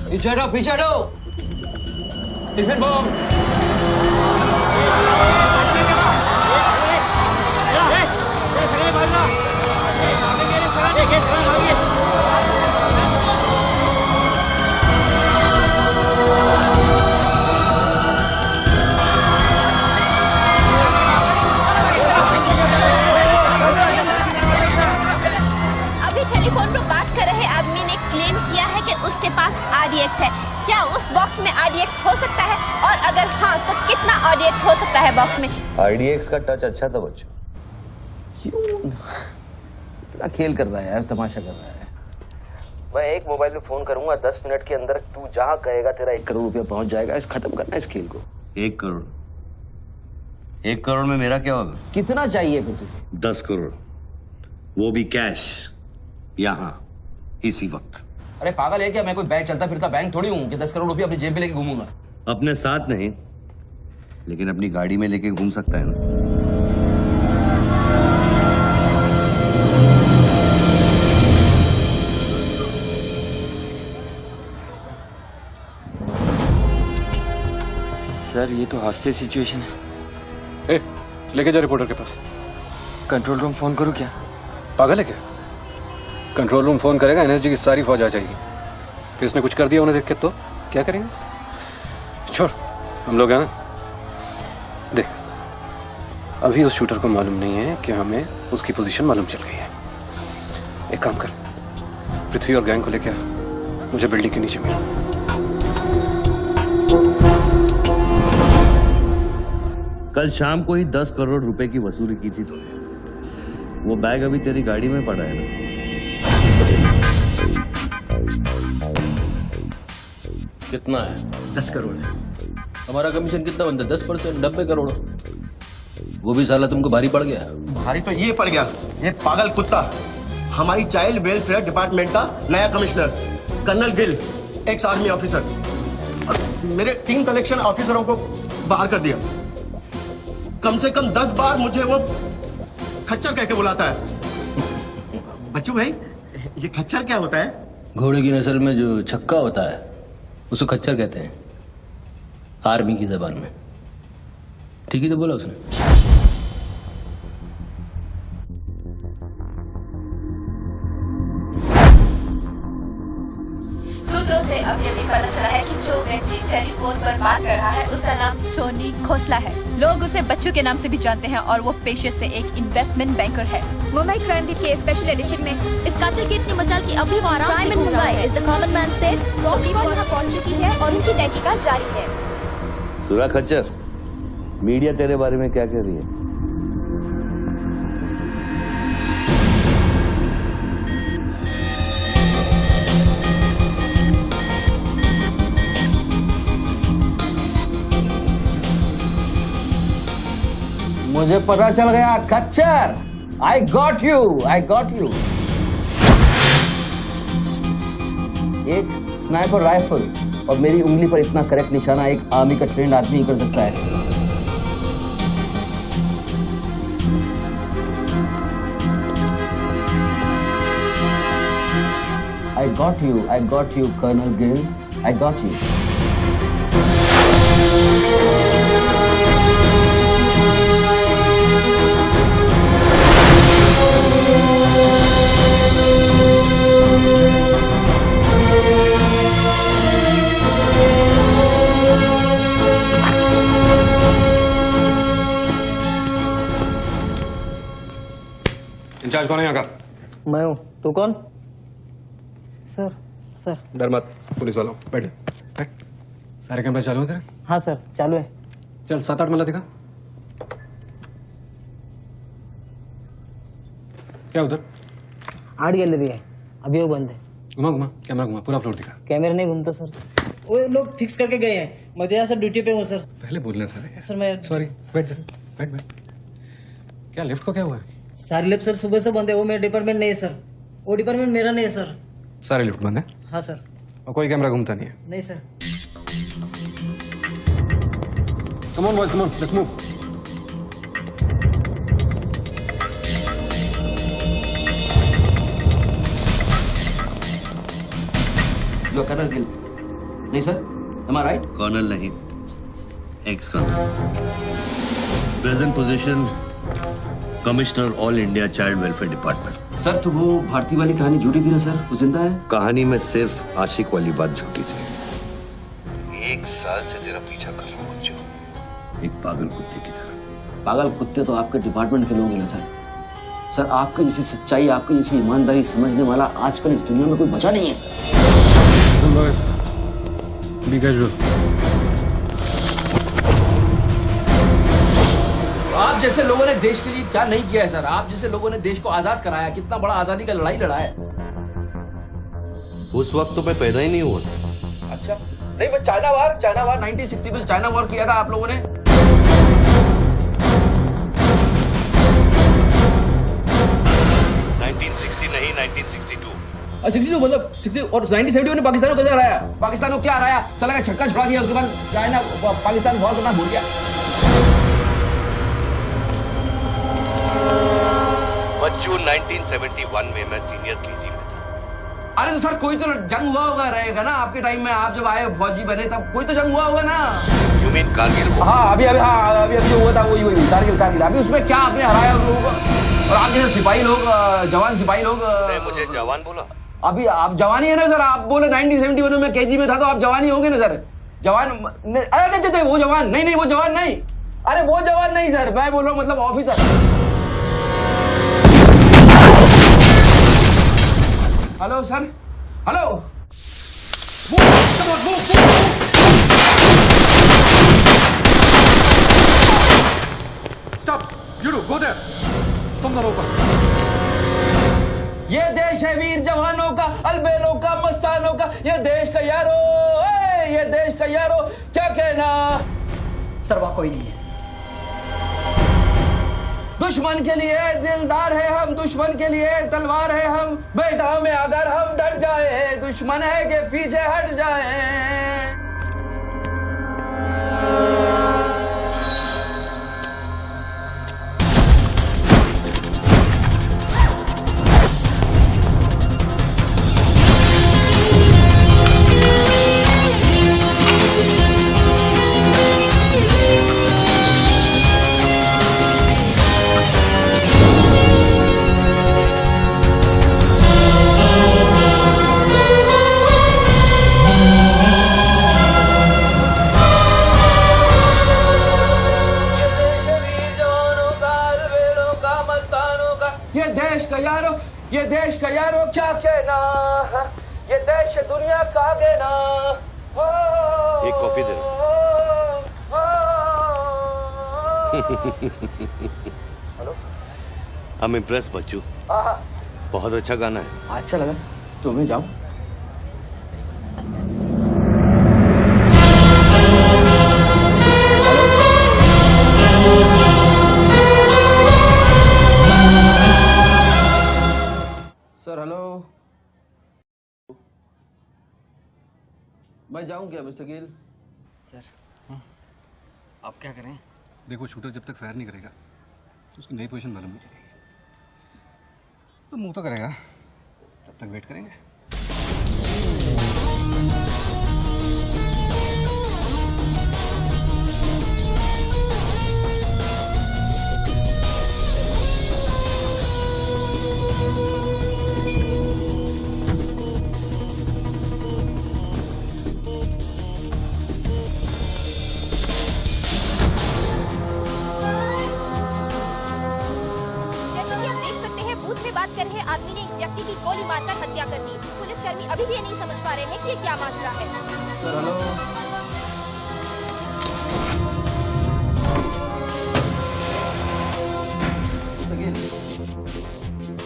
पीछे हटो, पीछे हटो। Tiffin bomb.
अभी टेलीफोन पर बात कर रहे आदमी ने क्लेम किया है कि उसके पास RDX है। क्या उस बॉक्स में RDX हो सकता है? और अगर हाँ, तो कितना RDX हो सकता है बॉक्स में?
RDX का टच अच्छा था बच्चों।
कितना खेल कर रहा है यार, तमाशा कर रहा है। मैं एक मोबाइल पे फोन करूंगा, 10 मिनट के अंदर तू जहां कहेगा तेरा 1 करोड़ रुपया पहुंच जाएगा। इस खत्म करना है इस खेल को।
1 करोड़? 1 करोड़ में मेरा क्या होगा?
कितना चाहिए फिर तुझे?
10 करोड़, वो भी कैश, यहाँ इसी वक्त।
अरे पागल है क्या? मैं कोई बैंक चलता फिरता बैंक थोड़ी हूँ कि 10 करोड़ रुपया अपनी जेब में लेके घूमूंगा।
अपने साथ नहीं, लेकिन अपनी गाड़ी में लेके घूम सकता है ना।
सर ये तो हॉस्टेज सिचुएशन है।
लेके जा रिपोर्टर के पास।
कंट्रोल रूम फोन करूं क्या?
पागल है क्या? कंट्रोल रूम फोन करेगा, एनएसजी की सारी फौज आ जाएगी। फिर इसने कुछ कर दिया उन्हें देख के तो क्या करेंगे? छोड़, हम लोग हैं ना। देख, अभी उस शूटर को मालूम नहीं है कि हमें उसकी पोजीशन मालूम चल गई है। एक काम कर, पृथ्वी और गैंग को लेके आ, मुझे बिल्डिंग के नीचे मिलो।
कल शाम को ही 10 करोड़ रुपए की वसूली की थी तूने। वो बैग अभी तेरी गाड़ी में पड़ा है ना?
कितना है?
10 करोड़ है।
हमारा कमीशन कितना बनता है? 10%, 90 करोड़। वो भी साला तुमको भारी पड़ गया।
भारी तो ये पड़ गया, ये पागल कुत्ता हमारी चाइल्ड वेलफेयर डिपार्टमेंट का नया commissioner colonel Gill, ex army officer, और मेरे 3 कलेक्शन ऑफिसरों को बाहर कर दिया। कम से कम 10 बार मुझे वो खच्चर कह के बुलाता है। बच्चू भाई, ये खच्चर क्या होता है?
घोड़े की नस्ल में जो छक्का होता है उसको खच्चर कहते हैं, आर्मी की जबान में। ठीक ही तो बोला उसने।
सूत्रों से अभी अभी पता चला है कि जो व्यक्ति टेलीफोन पर बात कर रहा है उसका नाम टोनी खोसला है। लोग उसे बच्चू के नाम से भी जानते हैं और वो पेशे से एक इन्वेस्टमेंट बैंकर है। मुंबई क्राइम बीट के स्पेशल एडिशन में इस कातिल की इतनी मचाल की अभी वो आराम से घूम रहा है। Is the common man safe? Police वहां पहुंच चुकी है और उनकी तहकीकात जारी है।
सुरा खच्चर, मीडिया तेरे बारे में क्या कह रही है?
मुझे पता चल गया खच्चर। I got you, I got you. एक स्नाइपर राइफल और मेरी उंगली पर इतना करेक्ट निशाना एक आर्मी का ट्रेंड आदमी ही कर सकता है। I got you, Colonel Gill. I got you.
In charge कौन है यहाँ का?
मैं हूँ। तू कौन? सर
डर मत, पुलिस वालों। बैठ बैठ। सारे कैमरे चालू हैं तेरे?
हाँ सर, चालू है।
चल 7-8 मल्ला दिखा। क्या उधर?
आर्ट गैलरी है, अभी वो बंद है।
घुमा कैमरा घुमा, पूरा फ्लोर दिखा।
कैमरा नहीं घूमता सर, वो लोग फिक्स करके गए हैं। मैं तो यहाँ सर ड्यूटी पे हूँ सर।
पहले बोलना सारे।
सर मैं
सॉरी, बैठ जा, बैठ। क्या लिफ्ट को क्या हुआ है?
सारे लिफ्ट सर सुबह से बंद है। वो मेरा डिपार्टमेंट नहीं है सर, वो डिपार्टमेंट मेरा नहीं है सर।
सारे लिफ्ट बंद है?
हाँ सर।
और कोई कैमरा घूमता नहीं है?
नहीं sir.
Come on boys, come on, let's move.
You are Colonel Gill. नहीं sir, am I right?
Colonel नहीं, ex colonel. Present position commissioner all India child welfare department.
Sir तो वो भारती वाली कहानी झूठी थी ना सर, वो जिंदा है?
कहानी में सिर्फ आशिक वाली बात झूठी थी। 1 साल से तेरा पीछा कर रहा हूँ बच्चों, एक पागल कुत्ते की तरह।
पागल कुत्ते तो आपके डिपार्टमेंट के लोग हैं ना सर। सर आपके जैसी सच्चाई, आपके जैसी ईमानदारी समझने वाला आजकल इस दुनिया में कोई बचा नहीं है सर।
Be casual.
आप जैसे लोगों ने देश के लिए क्या नहीं किया है सर? आप जैसे लोगों ने देश को आजाद कराया, कितना बड़ा आजादी का लड़ाई लड़ा है।
उस वक्त तो मैं पैदा ही नहीं हुआ था।
अच्छा, नहीं वो चाइना वार 1960 में चाइना वार किया था आप लोगों ने।
1960 नहीं, 1962।
62 मतलब 60 और 1971 ने पाकिस्तान को कैसे हराया? पाकिस्तान को क्या हराया? साला का छक्का छुड़ा दिया, उसके बाद चाइना पाकिस्तान वॉर करना भूल गया।
बच्चों 1971 में मैं सीनियर केजी में था।
अरे तो सर कोई तो जंग हुआ होगा रहेगा ना आपके टाइम में, आप जब आए फौजी बने तब कोई तो जंग हुआ होगा ना।
You mean Kargil?
हाँ अभी जो हुआ था वही कारगिल। अभी उसमें क्या आपने हराया उन लोगों को? और आप जैसे सिपाही लोग, जवान सिपाही लोग।
मुझे जवान बोला?
अभी आप जवानी है ना सर, आप बोले 1971 में मैं केजी में था तो आप जवानी होंगे ना सर। जवान अरे वो जवान नहीं, वो जवान नहीं, अरे वो जवान नहीं सर, मैं बोल रहा हूँ मतलब officer. Hello sir, hello.
Stop, you do go there. तुम ना रोको।
ये देश है वीर जवानों का, अलबेलों का, मस्तानों का, ये देश का यारो, ये देश का यारो, क्या कहना?
सर वहाँ कोई नहीं है।
दुश्मन के लिए दिलदार है हम, दुश्मन के लिए तलवार है हम, बेटा में अगर हम डर जाए, दुश्मन है के पीछे हट जाए। ये देश का यारो क्या कहना, ये देश दुनिया का कहना।
एक कॉफी दे।
हेलो,
आई एम इम्प्रेस बच्चू। बहुत अच्छा गाना है।
अच्छा लगा तो मैं जाऊं? सर हेलो, मैं जाऊं क्या मिस्टर गिल?
सर आप क्या करें?
देखो शूटर जब तक फायर नहीं करेगा तो उसकी नई पोजीशन मालूम नहीं चलेगी। तो मूव तो करेगा, तब तक वेट करेंगे।
कर रहे आदमी ने एक व्यक्ति की गोली मारकर हत्या कर दी। पुलिसकर्मी अभी भी ये नहीं समझ पा रहे हैं कि ये क्या माजरा है।
Sir hello,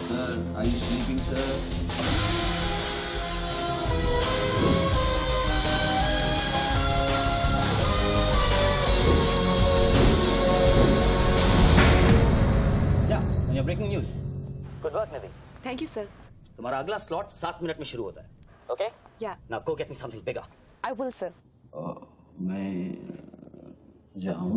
sir are you sleeping sir?
Breaking news.
Good work Nidhi.
Thank you sir.
तुम्हारा अगला स्लॉट 7 मिनट में शुरू होता है। ओके?
या
now go get me something bigger.
I will sir.
मैं जाऊं?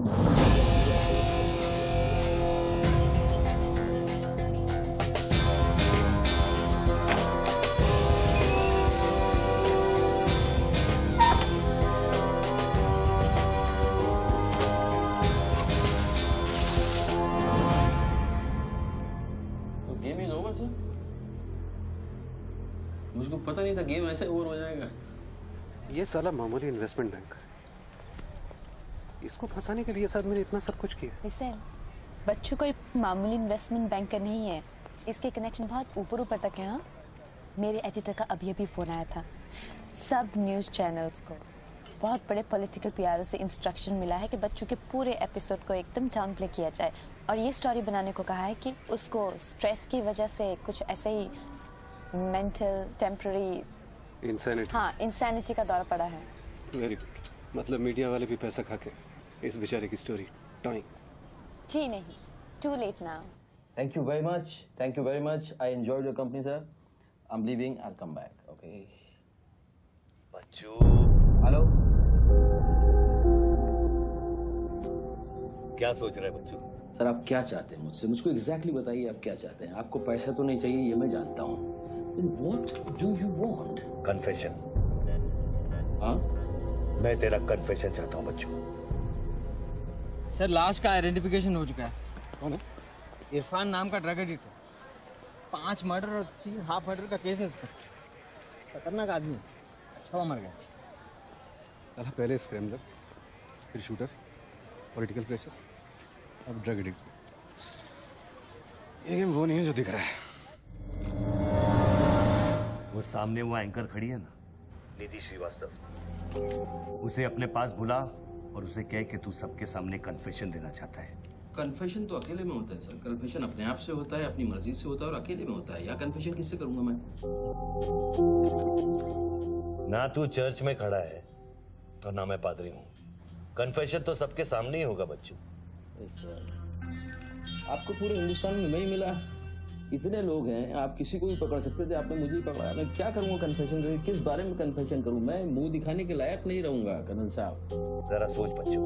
Game is over sir. मुझको पता नहीं था गेम ऐसे ओवर हो जाएगा।
ये साला मामूली इन्वेस्टमेंट बैंकर, इसको फंसाने के लिए साथ मैंने इतना सब कुछ किया।
लिसन, बच्चू कोई मामूली इन्वेस्टमेंट बैंकर नहीं है, इसके कनेक्शन बहुत ऊपर तक है। हाँ, मेरे एडिटर का अभी फोन आया था। सब न्यूज चैनल्स को बहुत बड़े पॉलिटिकल पीआरओ से इंस्ट्रक्शन मिला है कि बच्चों के पूरे एपिसोड को एकदम डाउन प्ले किया जाए और ये स्टोरी बनाने को कहा है कि उसको स्ट्रेस की वजह से कुछ ऐसे ही मेंटल टेम्पररी इंसैनिटी का दौर पड़ा है।
Very good. मतलब मीडिया वाले भी पैसा खा के इस बेचारे की स्टोरी टॉइंग।
जी नहीं, too late now.
Thank you very much. Thank you very much. I enjoyed your company, sir. I'm leaving. I'll come back. Okay.
Bachchu.
Hello.
क्या सोच रहे हैं बच्चू?
सर आप क्या चाहते हैं मुझसे? मुझको exactly बताइए आप क्या चाहते हैं? आपको पैसा तो नहीं चाहिए ये मैं जानता हूँ। Then what do you want?
Confession.
हाँ?
मैं तेरा कन्फेशन चाहता हूँ बच्चू।
सर लाश का आइडेंटिफिकेशन हो चुका है।
कौन है?
इरफान नाम का ड्रग एडिक्ट है। 5 मर्डर और 3 हाफ मर्डर का केस है इस पर। खतरनाक आदमी है। अच्छा हुआ मर गया।
साला पहले स्क्रैम्बलर, फिर शूटर, पॉलिटिकल प्रेशर, अब ड्रग एडिक्ट। ये गेम वो नहीं है जो दिख रहा है।
वो सामने वो एंकर खड़ी है ना, निधि श्रीवास्तव, उसे अपने पास बुला और उसे कह कि तू सबके सामने कन्फेशन देना चाहता है।
कन्फेशन तो अकेले में होता है सर। कन्फेशन अपने आप से होता है, अपनी मर्जी से होता है और अकेले में होता है। या कन्फेशन किससे करूंगा मैं?
ना तू चर्च में खड़ा है और ना मैं पादरी हूँ। कन्फेशन तो सबके सामने ही होगा बच्चू।
सर आपको पूरे हिंदुस्तान में नहीं मिला, इतने लोग हैं, आप किसी को भी पकड़ सकते थे, आपने मुझे ही पकड़ा। मैं क्या करूंगा कन्फेशन? किस बारे में कन्फेशन करूं? मैं मुंह दिखाने के लायक नहीं रहूंगा कर्नल साहब।
जरा सोच बच्चू,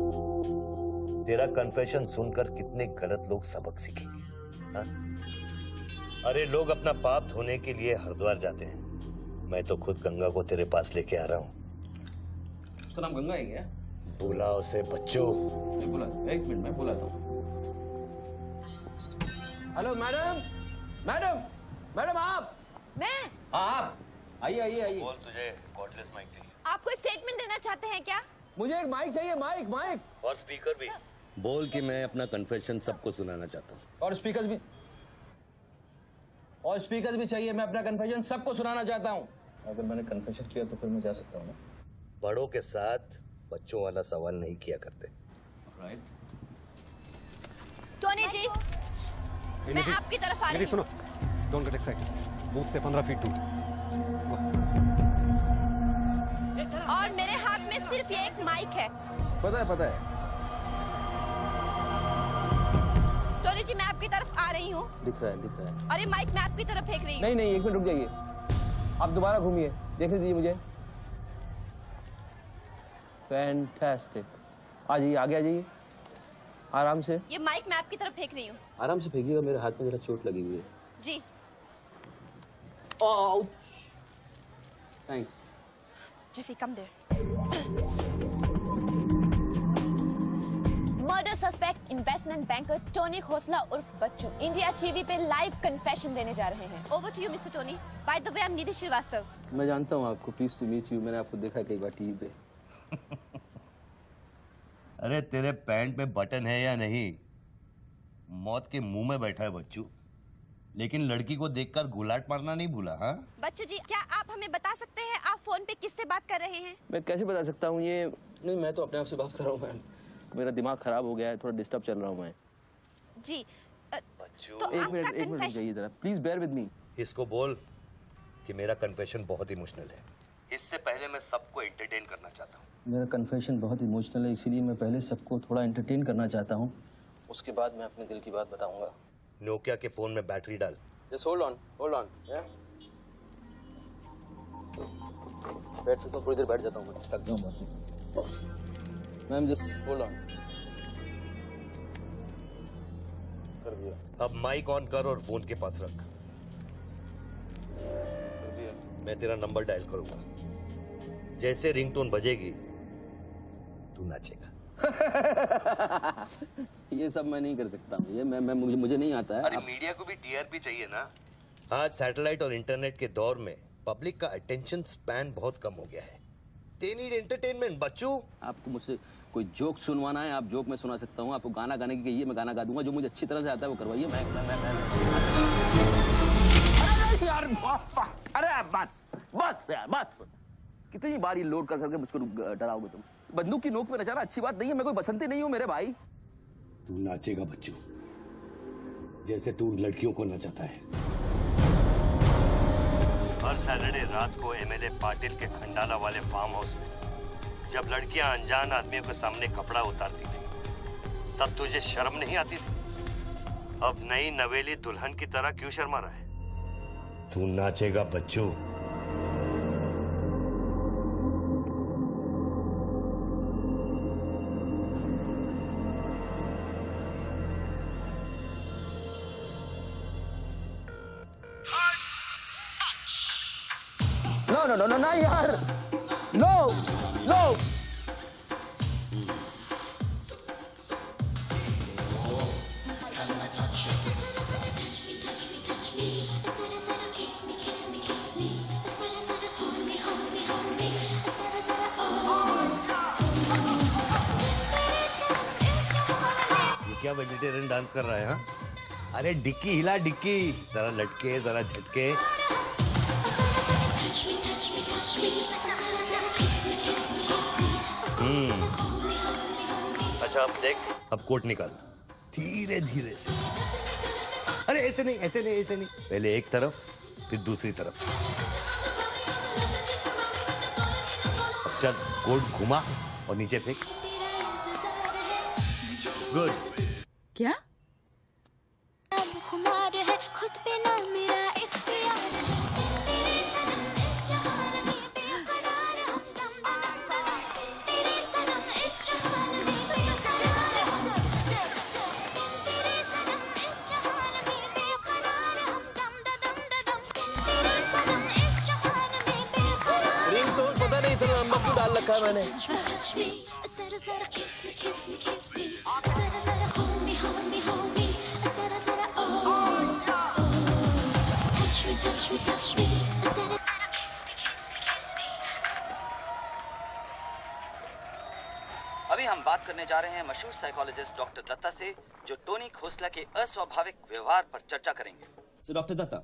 तेरा कन्फेशन सुनकर कितने गलत लोग सबक सीखेंगे। हाँ? अरे लोग अपना पाप धोने के लिए हरिद्वार जाते हैं, मैं तो खुद गंगा को तेरे पास लेके आ रहा हूँ।
उसका नाम गंगा है क्या?
बुला उसे बच्चू।
मैं बुला, एक मिनट मैं बुलाता हूँ। हेलो मैडम, मैडम, मैडम आप?
मैं?
आप आइए आइए आइए।
बोल, तुझे कॉर्डलेस माइक चाहिए?
आप कोई स्टेटमेंट देना चाहते हैं क्या?
मुझे एक माइक चाहिए, माइक माइक।
और स्पीकर भी। बोल कि मैं अपना कन्फेशन सबको सुनाना चाहता हूँ।
और स्पीकर्स भी चाहिए। मैं अपना कन्फेशन सबको सुनाना चाहता हूँ। अगर मैंने कन्फेशन किया तो फिर मैं जा सकता हूँ ना?
बड़ों के साथ बच्चों वाला सवाल नहीं किया करते।
राइट।
टोनी जी, मैं आपकी तरफ आ रही हूँ।
सुनो, डोंट गेट एक्साइटेड। बूथ से 15 फीट दूर।
और मेरे हाथ में सिर्फ ये एक माइक है।
पता है।
टोनी जी, मैं आपकी तरफ आ रही हूँ।
दिख रहा है।
और ये माइक मैं आपकी तरफ फेंक रही हूँ।
नहीं, एक मिनट रुक जाइए। आप दोबारा घूमिए, देख लीजिए मुझे। फैंटास्टिक। आ जाइए, आगे आ जाइए, आराम से।
ये माइक मैं आपकी तरफ फेंक रही हूँ।
आराम से फेंकिएगा, मेरे हाथ में जरा चोट लगी हुई है।
जी।
Thanks.
Jesse, come there. Murder suspect investment banker Tony Khosla उर्फ बच्चू इंडिया टीवी पे लाइव कन्फेशन देने जा रहे हैं। Over to you mister Tony. By the way, I am Nidhi Shrivastava.
मैं जानता हूँ आपको, प्लीज टू मीट यू। मैंने आपको देखा कई बार टीवी पे।
अरे तेरे पैंट में बटन है या नहीं? मौत के मुंह में बैठा है बच्चू, लेकिन लड़की को देखकर गुलाट मारना नहीं भूला। हाँ
बच्चू जी, क्या आप हमें बता सकते हैं आप फोन पे किससे बात कर रहे हैं?
मैं कैसे बता सकता हूँ ये? नहीं, मैं तो अपने आप से बात कर रहा हूँ मैम। मेरा दिमाग खराब हो गया है, थोड़ा डिस्टर्ब चल रहा हूँ मैं।
जी।
बच्चू,
तो
एक मिनट रुकिए जरा, प्लीज बेयर विद मी।
इसको बोल कि मेरा कन्फेशन बहुत इमोशनल है। इससे पहले मैं सबको एंटरटेन करना चाहता हूँ।
मेरा कन्फेशन बहुत इमोशनल है, इसीलिए मैं पहले सबको थोड़ा एंटरटेन करना चाहता हूँ, उसके बाद मैं अपने दिल की बात बताऊंगा।
नोकिया के फोन में बैटरी डाल।
जस्ट होल्ड ऑन बैठ सकता हूँ, थोड़ी देर बैठ जाता हूँ, मैं थक गया हूँ बहुत। मैम जस्ट होल्ड ऑन कर दिया।
अब माइक ऑन कर और फोन के पास रख।
कर दिया।
मैं तेरा नंबर डायल करूंगा, जैसे रिंगटोन बजेगी तू नाचेगा।
ये सब मैं नहीं कर सकता हूँ, ये मैं मुझे नहीं आता है।
अरे मीडिया को भी टीआरपी चाहिए ना। आज सैटेलाइट और इंटरनेट के दौर में पब्लिक का अटेंशन स्पैन बहुत कम हो गया है। They need entertainment, बच्चू।
आपको मुझसे कोई जोक सुनवाना है, आप जोक मैं सुना सकता हूँ। आपको गाना गाने की कहिए, मैं गाना गा दूंगा। जो मुझे अच्छी तरह से आता है वो करवाइए। मैं
अरे यार, अरे बस यार, बस।
कितनी बार ये लोड कर करके मुझको डराओगे तुम? बंदूक की नोक पे नचाना अच्छी बात नहीं है। मैं कोई बसंती नहीं हूँ मेरे भाई।
तू नाचेगा बच्चू, जैसे तू लड़कियों को नचाता है। हर सैटरडे रात को एमएलए पाटिल के खंडाला वाले फार्म हाउस में जब लड़कियां अनजान आदमियों के सामने कपड़ा उतारती थी, तब तुझे शर्म नहीं आती थी? अब नई नवेली दुल्हन की तरह क्यों शर्मा रहा है? तू नाचेगा बच्चू।
नो नो नो नो ना यार, नो नो।
ये क्या वेजिटेरियन डांस कर रहा है? हाँ, अरे डिक्की हिला, डिक्की जरा लटके जरा झटके। अच्छा अब देख, अब कोट निकाल धीरे धीरे से। अरे ऐसे नहीं, ऐसे नहीं, ऐसे नहीं, पहले एक तरफ फिर दूसरी तरफ। अब चल कोट घुमा और नीचे फेंक। गुड।
क्या?
खुद पे ना मेरा इख्तियार है, तेरे सनम इस जहान में बेकरार हम, दम दम दम, तेरे सनम इस जहान में बेकरार हम, तेरे सनम इस जहान में बेकरार हम, दम दम दम, तेरे सनम इस जहान में बेकरार।
रिंगटोन पता नहीं इतना लंबा क्यों डाल रखा है मैंने।
जरा जरा किस मी किस मी किस मी, जरा जरा hold me hold me hold me, जरा जरा touch me touch me, जरा जरा kiss me kiss me kiss me।
अभी हम बात करने जा रहे हैं मशहूर साइकोलॉजिस्ट डॉक्टर दत्ता से, जो टोनी खोसला के अस्वाभाविक व्यवहार पर चर्चा करेंगे।
सो डॉक्टर दत्ता,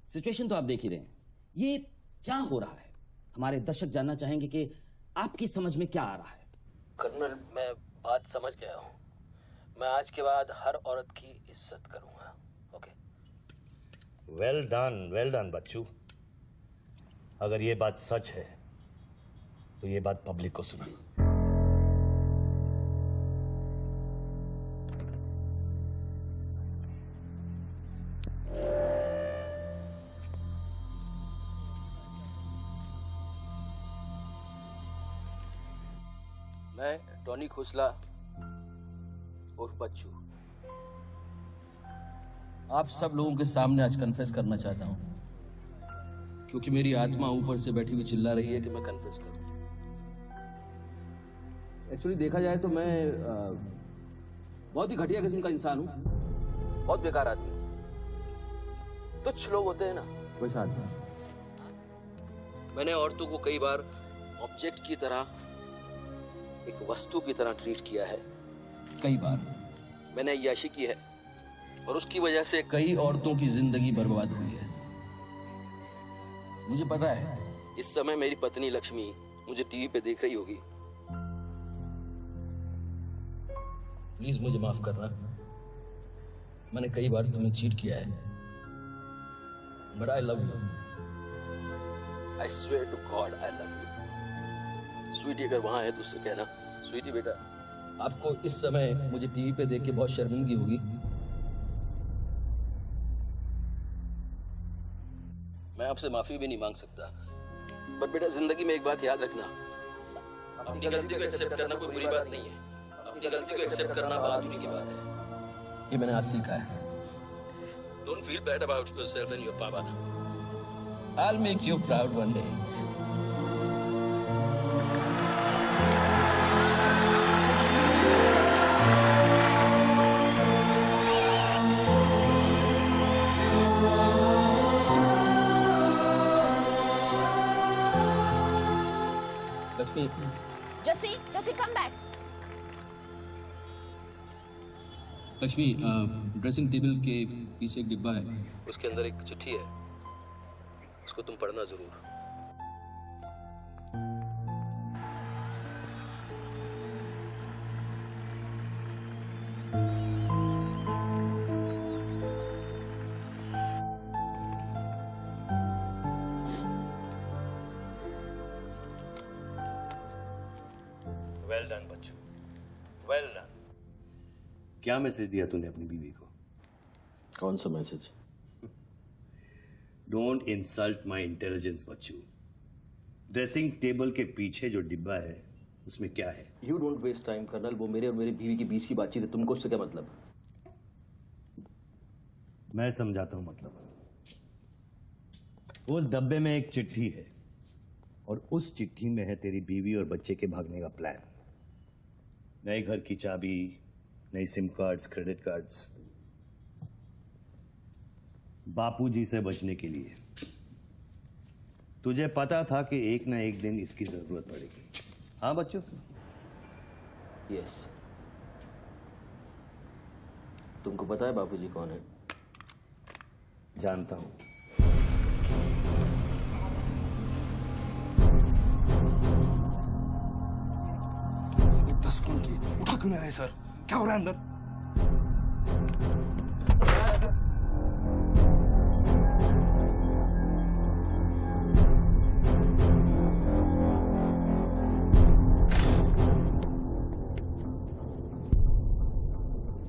सिचुएशन तो आप देख ही रहे हैं, ये क्या हो रहा है? हमारे दर्शक जानना चाहेंगे कि आपकी समझ में क्या आ रहा है।
कर्नल, मैं बात समझ गया हूँ। मैं आज के बाद हर औरत की इज्जत करूंगा। ओके?
वेल डन बच्चू। अगर ये बात सच है तो ये बात पब्लिक को सुना।
मैं टोनी खोसला उर्फ बच्चू आप सब लोगों के सामने आज कन्फेस करना चाहता हूं, क्योंकि मेरी आत्मा ऊपर से बैठी हुई चिल्ला रही है कि मैं कन्फेस करूं। एक्चुअली देखा जाए तो मैं बहुत ही घटिया किस्म का इंसान हूं, बहुत बेकार आदमी। तुच्छ लोग होते हैं ना, वैसा आदमी। मैंने औरतों को कई बार ऑब्जेक्ट की तरह, एक वस्तु की तरह ट्रीट किया है। कई बार मैंने अय्याशी की है और उसकी वजह से कई औरतों की जिंदगी बर्बाद हुई है। मुझे पता है इस समय मेरी पत्नी लक्ष्मी मुझे टीवी पे देख रही होगी। प्लीज मुझे माफ करना, मैंने कई बार तुम्हें चीट किया है, but I love you. I swear to God I love you. Sweetie अगर वहां है तो उससे कहना, स्वीटी बेटा आपको इस समय मुझे टीवी पे देख के बहुत शर्मिंदगी होगी। मैं आपसे माफी भी नहीं मांग सकता, बट बेटा जिंदगी में एक बात याद रखना, अपनी गलती को एक्सेप्ट करना कोई बुरी बात नहीं है, अपनी गलती को एक्सेप्ट करना बहादुरी की बात है। ये मैंने आज सीखा है। Don't feel bad about yourself and your पापा। I'll make you proud one day. Lakshmi,
जसी come back.
Lakshmi, dressing table के पीछे एक डिब्बा है, उसके अंदर एक चिट्ठी है, उसको तुम पढ़ना जरूर।
वेल डन बच्चू, वेल डन। क्या मैसेज दिया तूने अपनी बीवी को?
कौन सा message?
Don't insult my intelligence बच्चू। ड्रेसिंग टेबल के पीछे जो डिब्बा है उसमें क्या है?
You don't waste time colonel, वो मेरे और मेरी बीवी के बीच की बातचीत है, तुमको उससे क्या मतलब?
मैं समझाता हूं मतलब। उस डब्बे में एक चिट्ठी है और उस चिट्ठी में है तेरी बीवी और बच्चे के भागने का प्लान। नए घर की चाबी, नई सिम कार्ड्स, क्रेडिट कार्ड्स, बापूजी से बचने के लिए। तुझे पता था कि एक ना एक दिन इसकी जरूरत पड़ेगी। हाँ बच्चों?
यस। तुमको पता है बापूजी कौन है?
जानता हूं।
ये 10 फोन की उठा क्यों नहीं रहे सर? क्या हो रहा है अंदर?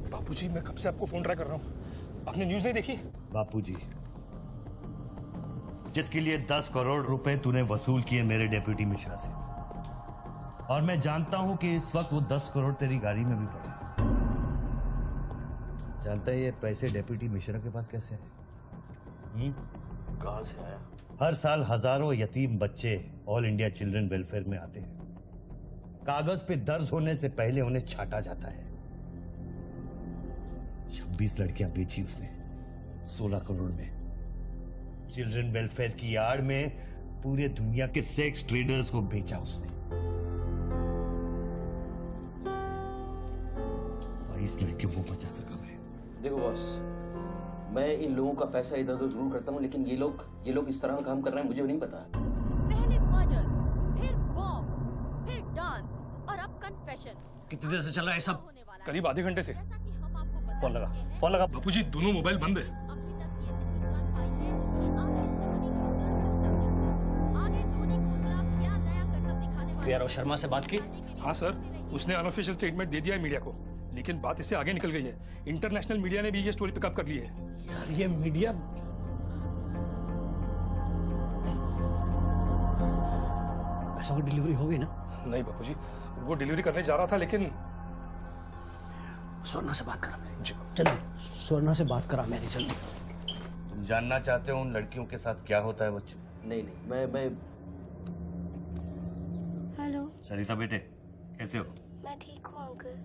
बापूजी, मैं कब से आपको फोन ट्राई कर रहा हूं, आपने न्यूज नहीं देखी?
बापूजी, जिसके लिए 10 करोड़ रुपए तूने वसूल किए मेरे डेप्यूटी मिश्रा से, और मैं जानता हूं कि इस वक्त वो 10 करोड़ तेरी गाड़ी में भी पड़े हैं। जानता है ये पैसे डेप्यूटी मिश्रा के पास कैसे हैं?
कहां से आया?
हर साल हजारों यतीम बच्चे ऑल इंडिया चिल्ड्रन वेलफेयर में आते हैं। कागज पे दर्ज होने से पहले उन्हें छांटा जाता है। 26 लड़कियां बेची उसने 16 करोड़ में। चिल्ड्रन वेलफेयर की आड़ में पूरे दुनिया के सेक्स ट्रेडर्स को बेचा उसने। 22 लड़कियों को बचा सका मैं।
देखो बॉस, मैं इन लोगों का पैसा इधर उधर जरूर करता हूँ, लेकिन ये लोग इस तरह का काम कर रहे हैं, मुझे नहीं पता।
पहले मर्डर, फिर बॉम्ब, फिर डांस और अब कन्फेशन।
कितनी देर से चल रहा है सब?
करीब आधे घंटे से। फोन लगा। बापूजी, दोनों मोबाइल बंद है।
पीआरओ शर्मा से बात की?
हाँ सर, उसने अनऑफिशियल स्टेटमेंट दे दिया है मीडिया को, लेकिन बात इससे आगे निकल गई है। इंटरनेशनल मीडिया ने भी ये स्टोरी पिकअप कर ली है।
यार ये मीडिया पैसों की डिलीवरी हो गई ना?
नहीं बापूजी, वो डिलीवरी करने जा रहा था, लेकिन
स्वर्णा से बात करा मेरी। जल्दी स्वर्णा से बात करा मेरी, जल्दी।
तुम जानना चाहते हो उन लड़कियों के साथ क्या होता है बच्चों?
नहीं, मैं
हेलो
सरिता बेटे, कैसे हो?
मैं ठीक हूँ अंकल।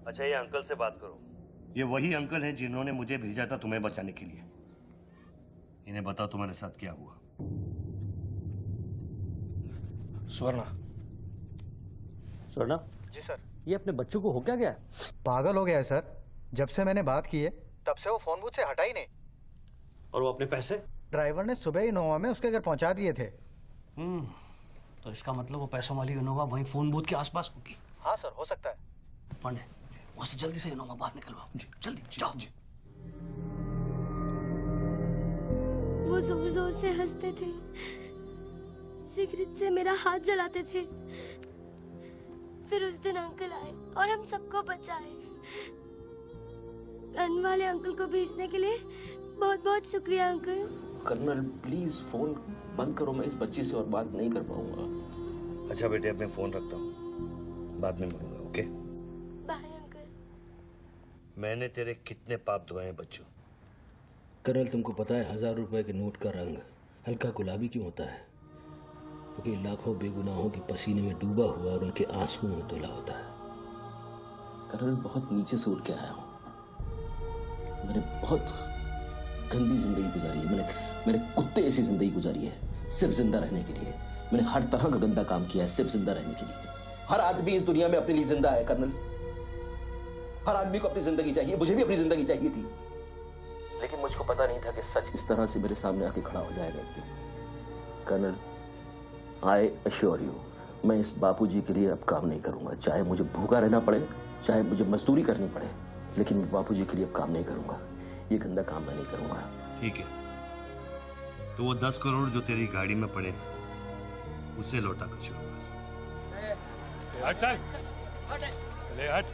अच्छा, ये अंकल से बात करो। ये वही अंकल हैं जिन्होंने मुझे भेजा था तुम्हें बचाने के लिए। इन्हें बताओ तुम्हारे साथ क्या हुआ।
स्वर्णा
जी सर।
ये अपने बच्चों को हो क्या गया?
पागल हो गया है सर। जब से मैंने बात की है तब से वो फोन बूथ से हटा ही नहीं।
और वो अपने पैसे?
ड्राइवर ने सुबह ही इनोवा में उसके घर पहुंचा दिए थे।
तो इसका मतलब वो पैसों वाली इनोवा वहीं फोन बूथ के आसपास होगी।
हाँ सर, हो सकता है।
पांडे, वहां से जल्दी से इनोवा बाहर निकलवाओ। जल्दी जाओ।
वो जोर जोर से हंसते थे, सिगरेट से मेरा हाथ जलाते थे। फिर उस दिन अंकल आए और हम सबको बचाए। गन वाले अंकल को भेजने के लिए बहुत बहुत शुक्रिया अंकल।
कर्नल प्लीज फोन बंद करो, मैं इस बच्ची से और बात नहीं कर पाऊंगा।
अच्छा बेटे, अब मैं फोन रखता हूँ, बाद में मिलूंगा। Okay
bye uncle.
मैंने तेरे कितने पाप धोए हैं बच्चों।
कर्नल, तुमको पता है 1000 रुपए के नोट का रंग हल्का गुलाबी क्यों होता है? क्योंकि लाखों बेगुनाहों के पसीने में डूबा हुआ और उनके आंसुओं में धुला होता है। कर्नल, बहुत नीचे से उठ के आया हूँ। मैंने बहुत गंदी जिंदगी गुजारी है। मैंने कुत्ते ऐसी जिंदगी गुजारी है सिर्फ जिंदा रहने के लिए। मैंने हर तरह का गंदा काम किया है सिर्फ जिंदा रहने के लिए। हर आदमी इस दुनिया में अपने लिए जिंदा है कर्नल। हर आदमी को अपनी जिंदगी चाहिए, मुझे भी अपनी जिंदगी चाहिए थी, लेकिन मुझको पता नहीं था कि सच इस तरह से मेरे सामने आके खड़ा हो जाएगा एक दिन। कर्नल, आई अश्योर यू, मैं इस बापूजी के लिए अब काम नहीं करूंगा। चाहे मुझे भूखा रहना पड़े, चाहे मुझे मजदूरी करनी पड़े, लेकिन मैं बापूजी के लिए अब काम नहीं करूंगा। ये गंदा काम मैं नहीं करूंगा।
ठीक है, तो वो 10 करोड़ जो तेरी गाड़ी में पड़े हैं उसे लौटा कर शुरू कर।
हट चल चले हट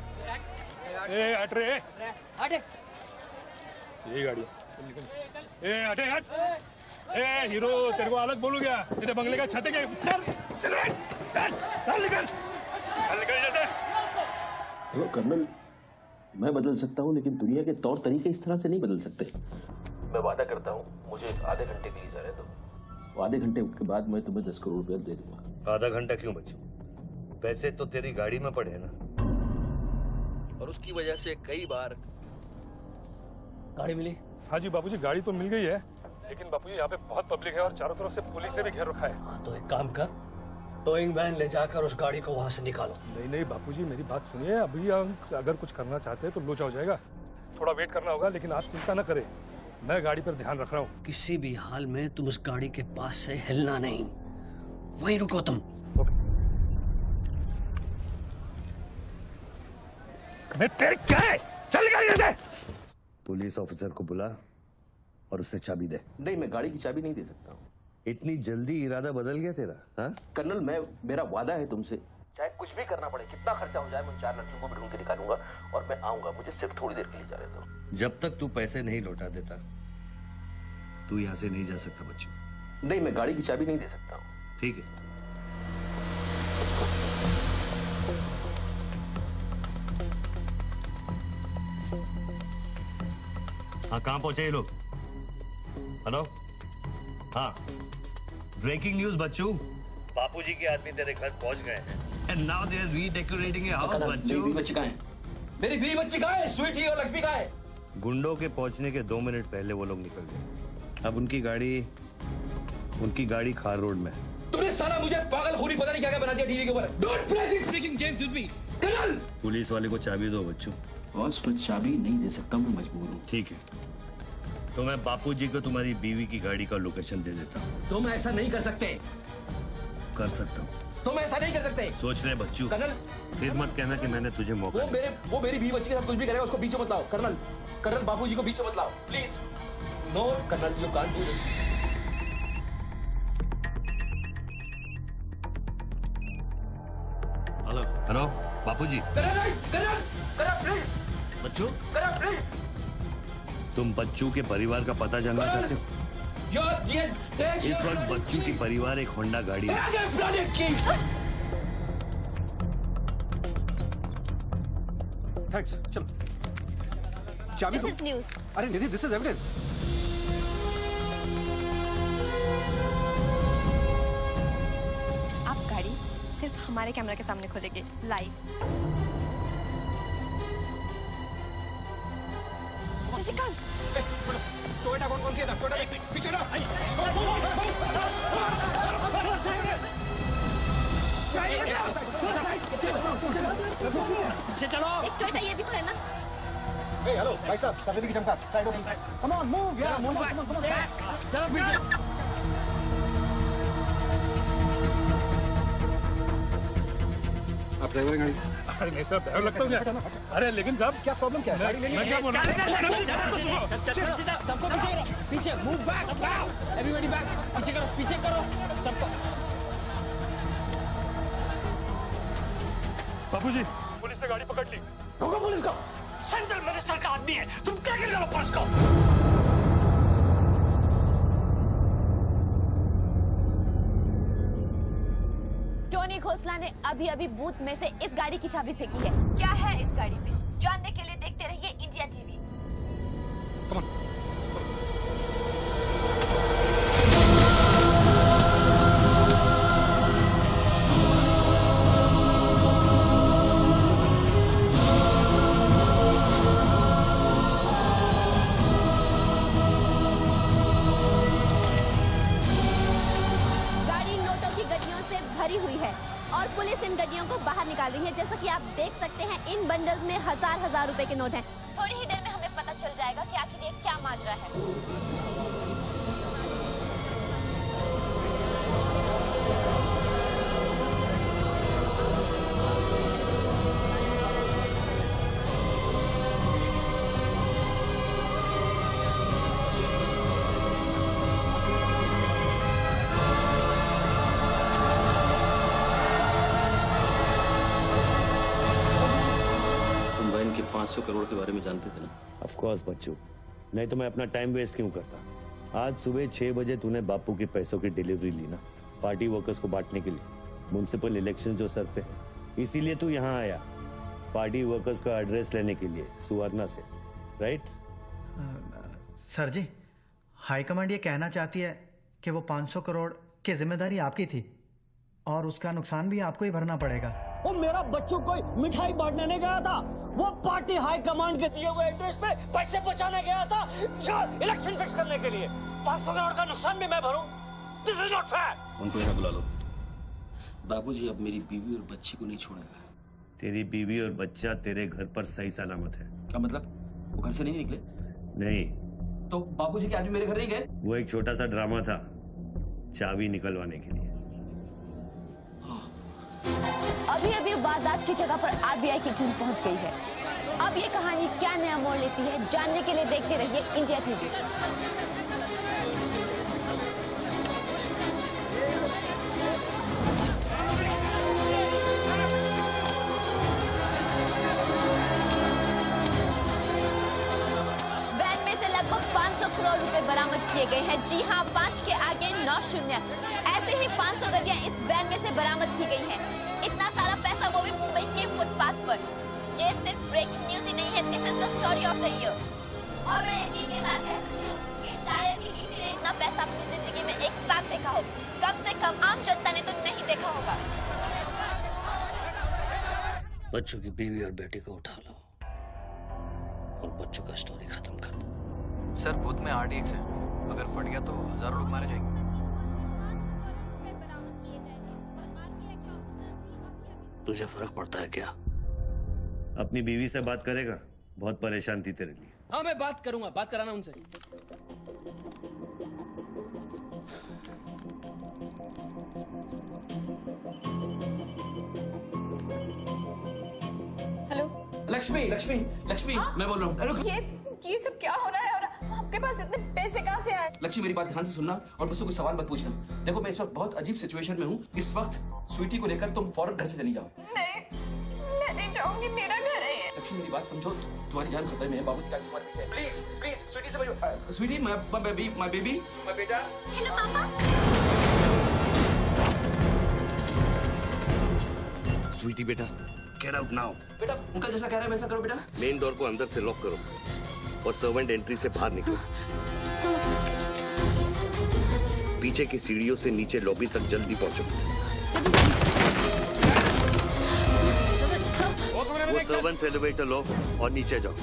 ए हट रे
हटे
यही गाड़ी है ए हटे हट ए हीरो तेरे को अलग बोलू क्या तेरे बंगले का छत है क्या चल चल निकल जल्दी
देखो कर्नल, मैं बदल सकता हूँ लेकिन दुनिया के तौर तरीके इस तरह से नहीं बदल सकते। मैं वादा करता हूँ, मुझे आधे घंटे के लिए जाने दो। आधे घंटे के बाद मैं तुम्हें 10 करोड़ रुपया दे दूंगा।
आधा घंटा क्यों बच्चों? पैसे तो तेरी गाड़ी में पड़े ना।
और उसकी वजह से कई बार
गाड़ी मिली? हाँ जी बाबूजी, गाड़ी तो मिल गई है, लेकिन बाबूजी यहाँ पे बहुत पब्लिक है और चारों तरफ से पुलिस ने भी घेर रखा है।
हाँ तो एक काम कर, टोइंग वैन ले जाकर उस गाड़ी को वहां से निकालो।
नहीं नहीं बापूजी, मेरी बात सुनिए। अभी हम अगर कुछ करना चाहते हैं तो लोचा हो जाएगा। थोड़ा वेट करना होगा, लेकिन आप चिंता न करें, मैं गाड़ी पर ध्यान रख रहा हूँ।
किसी भी हाल में तुम उस गाड़ी के पास से हिलना नहीं, वहीं रुको तुम।
मैं तेरे क्या है? चल गाड़ी से।
पुलिस ऑफिसर को बुला और उसे चाबी दे।
नहीं, मैं गाड़ी की चाबी नहीं दे सकता हूँ।
इतनी जल्दी इरादा बदल गया तेरा? हाँ
कर्नल, मेरा वादा है तुमसे, चाहे कुछ भी करना पड़े, कितना खर्चा हो जाए, मैं 4 लड़कियों को भी ढूंढ के निकालूंगा और मैं आऊंगा। मुझे सिर्फ थोड़ी देर के लिए जाने दो।
जब तक तू पैसे नहीं लौटा देता तू यहाँ से नहीं जा सकता बच्चों।
नहीं, मैं गाड़ी की चाबी नहीं दे सकता हूँ।
ठीक है। हाँ, कहाँ पहुंचे ये लोग? हेलो? हाँ, ब्रेकिंग न्यूज बच्चू, बापूजी के आदमी तेरे घर पहुंच गए हैं। And now they are redecorating your house बच्चू।
मेरी बच्ची कहाँ है? मेरी बीवी बच्ची कहाँ है? स्वीटी और लक्ष्मी कहाँ है?
गुंडों के पहुंचने के 2 मिनट पहले वो लोग निकल गए। अब उनकी गाड़ी खार रोड में है।
तुमने साला मुझे पागल खूनी पता नहीं क्या क्या बना दिया टीवी के ऊपर। Don't play this speaking games with me. Colonel,
police वाले को चाबी दो बच्चू।
बॉस, मैं चाबी नहीं दे सकता, मैं मजबूर हूँ।
ठीक है, तो मैं बापूजी को तुम्हारी बीवी की गाड़ी का लोकेशन दे देता हूँ।
तुम ऐसा नहीं कर सकते।
कर सकता हूँ।
तुम ऐसा नहीं कर सकते।
सोच ले बच्चू।
कर्नल,
फिर मत कहना कि मैंने तुझे मौका दिया।
वो मेरी बीवी बच्ची के साथ कुछ भी करेगा, उसको बीच में मत लाओ। कर्नल, बापूजी को बीच में मत लाओ, please. No colonel, you can't do this.
Hello बापूजी।
Colonel please.
बच्चू,
प्लीज।
तुम बच्चू के परिवार का पता जानना चाहते हो? इस वक्त बच्चू की परिवार एक होंडा गाड़ी में।
थैंक्स, चलो। चाबी
This is news.
अरे निधि, दिस इज एविडेंस।
आप गाड़ी सिर्फ हमारे कैमरा के सामने खोलेंगे लाइव। जैसिका,
टोयोटा कौन सी है? टोयोटा देख पीछे ना।
पीछे चलो।
एक टोयोटा ये भी तो है ना?
हेलो भाई साहब, सफेदी की चमकार, side please. Come on move यार, मूव कम ऑन।
चलो पीछे।
आप ड्राइवर गाड़ी?
अरे नहीं साहब, ड्राइवर लगता हूँ क्या? अरे लेकिन साहब
क्या प्रॉब्लम क्या है? गाड़ी लेनी
मैं क्या बोल रहा हूँ?
सबको पीछे करो, पीछे मूव बैक, एवरीबॉडी बैक, पीछे करो सबको।
बापूजी, पुलिस ने गाड़ी पकड़ ली।
रोको पुलिस को, सेंट्रल मिनिस्टर का आदमी है, तुम क्या कर रहे हो पुलिस को?
टोनी खोसला ने अभी बूथ में से इस गाड़ी की चाबी फेंकी है। क्या है इस गाड़ी में, जानने के लिए देखते रहिए इंडिया टीवी। गाड़ी नोटों की गड्डियों से भरी हुई है और पुलिस इन गड्डियों को बाहर निकाल रही है। जैसा कि आप देख सकते हैं, इन बंडल्स में हजार रुपए के नोट हैं। थोड़ी ही देर में हमें पता चल जाएगा कि आखिर ये क्या माजरा है।
500 करोड़ के बारे में जानते थे ना?
ऑफ कोर्स बच्चू, नहीं तो मैं अपना टाइम वेस्ट क्यों करता। आज सुबह 6 बजे तूने बापू के पैसों की डिलीवरी ली ना, पार्टी वर्कर्स को बांटने के लिए। म्युनिसिपल इलेक्शन जो सर पे है, इसीलिए तू यहाँ आया, पार्टी वर्कर्स का एड्रेस लेने के लिए सुवर्णा से, राइट?
सर जी, हाईकमांड ये कहना चाहती है कि वो 500 करोड़ की जिम्मेदारी आपकी थी और उसका नुकसान भी आपको ही भरना पड़ेगा।
वो मेरा बच्चों को मिठाई बांटने नहीं गया था, वो पार्टी हाई कमांड के दिए हुए एड्रेस पे पैसे पहुंचाने गया था इलेक्शन फिक्स करने के लिए। 500 करोड़ का नुकसान भी मैं भरूं? This is not fair.
उनको यहाँ बुला लो।
बाबूजी अब मेरी बीवी और बच्ची को नहीं छोड़ेगा।
तेरी बीवी और बच्चा तेरे घर पर सही सलामत है।
क्या मतलब? वो घर से नहीं निकले?
नहीं।
तो बाबूजी के आदमी मेरे घर नहीं गए?
वो एक छोटा सा ड्रामा था, चाबी निकलवाने के लिए।
अभी अभी वारदात की जगह पर आरबीआई की टीम पहुंच गई है। अब ये कहानी क्या नया मोड़ लेती है, जानने के लिए देखते रहिए इंडिया टीवी। वैन में से लगभग 500 करोड़ रुपए बरामद किए गए हैं। जी हाँ, 5 के आगे 9 शून्य। ऐसे ही 500 गड्डियां इस वैन में से बरामद की गई हैं। इतना सारा पैसा, वो भी मुंबई के फुटपाथ पर। ये सिर्फ ब्रेकिंग न्यूज ही नहीं है, this is the story of the year. और मैं यकीन के साथ कह सकती हूँ कि शायद ही किसी ने इतना पैसा अपनी जिंदगी में एक साथ देखा हो। कम से कम आम जनता ने तो नहीं देखा होगा।
बच्चों की बीवी और बेटी को उठा लो और बच्चों का स्टोरी खत्म कर दो।
सर, बूथ में RDX है, अगर फट गया तो हजारों लोग मारे जाएंगे।
तुझे फर्क पड़ता है क्या?
अपनी बीवी से बात करेगा? बहुत परेशान थी तेरे लिए।
हाँ, मैं बात करूंगा, बात कराना उनसे।
हेलो
लक्ष्मी, लक्ष्मी, लक्ष्मी, मैं बोल रहा हूँ।
ये सब क्या हो रहा है और आपके पास इतने पैसे कहाँ से आए?
लक्ष्मी, मेरी बात ध्यान से सुनना और मुझसे कोई सवाल मत पूछना। देखो, मैं इस वक्त बहुत अजीब सिचुएशन में हूँ। इस वक्त स्वीटी को लेकर तुम फौरन घर से चली जाओ।
नहीं, मैं नहीं चाहूंगी, मेरा घर है ये।
लक्ष्मी, मेरी बात समझो, तुम्हारी जान खतरे में है। बाबू की गाड़ी तुम्हारे पीछे है। प्लीज, प्लीज, स्वीटी समझो। स्वीटी, माय बेबी, माय बेटा।
हेलो पापा।
स्वीटी बेटा, गेट आउट नाउ।
बेटा, अंकल जैसा कह रहा है वैसा करो बेटा।
मेन डोर को अंदर से लॉक करो और सर्वेंट एंट्री से बाहर निकलो। पीछे की सीढ़ियों से नीचे लॉबी तक जल्दी पहुंचो। वो सर्वेंट्स एलिवेटर लो और नीचे जाओ।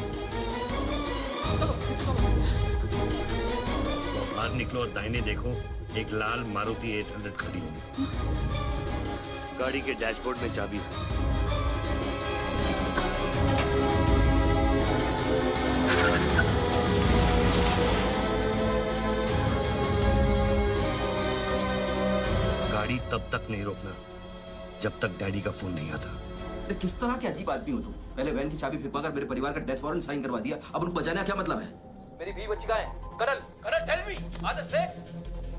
बाहर निकलो और दाहिने देखो, एक लाल मारुति 800 खड़ी होगी। गाड़ी के डैशबोर्ड में चाबी है। गाड़ी तब तक नहीं रोकना जब तक डैडी का फोन नहीं आता।
किस तरह के अजीब आदमी हो तुम? पहले वैन की चाबी फिरवाकर मेरे परिवार का डेथ वारंट साइन करवा दिया, अब उनको बचाने का क्या मतलब है? मेरी बीवी बच्ची कहाँ है? Colonel, tell me, are they safe?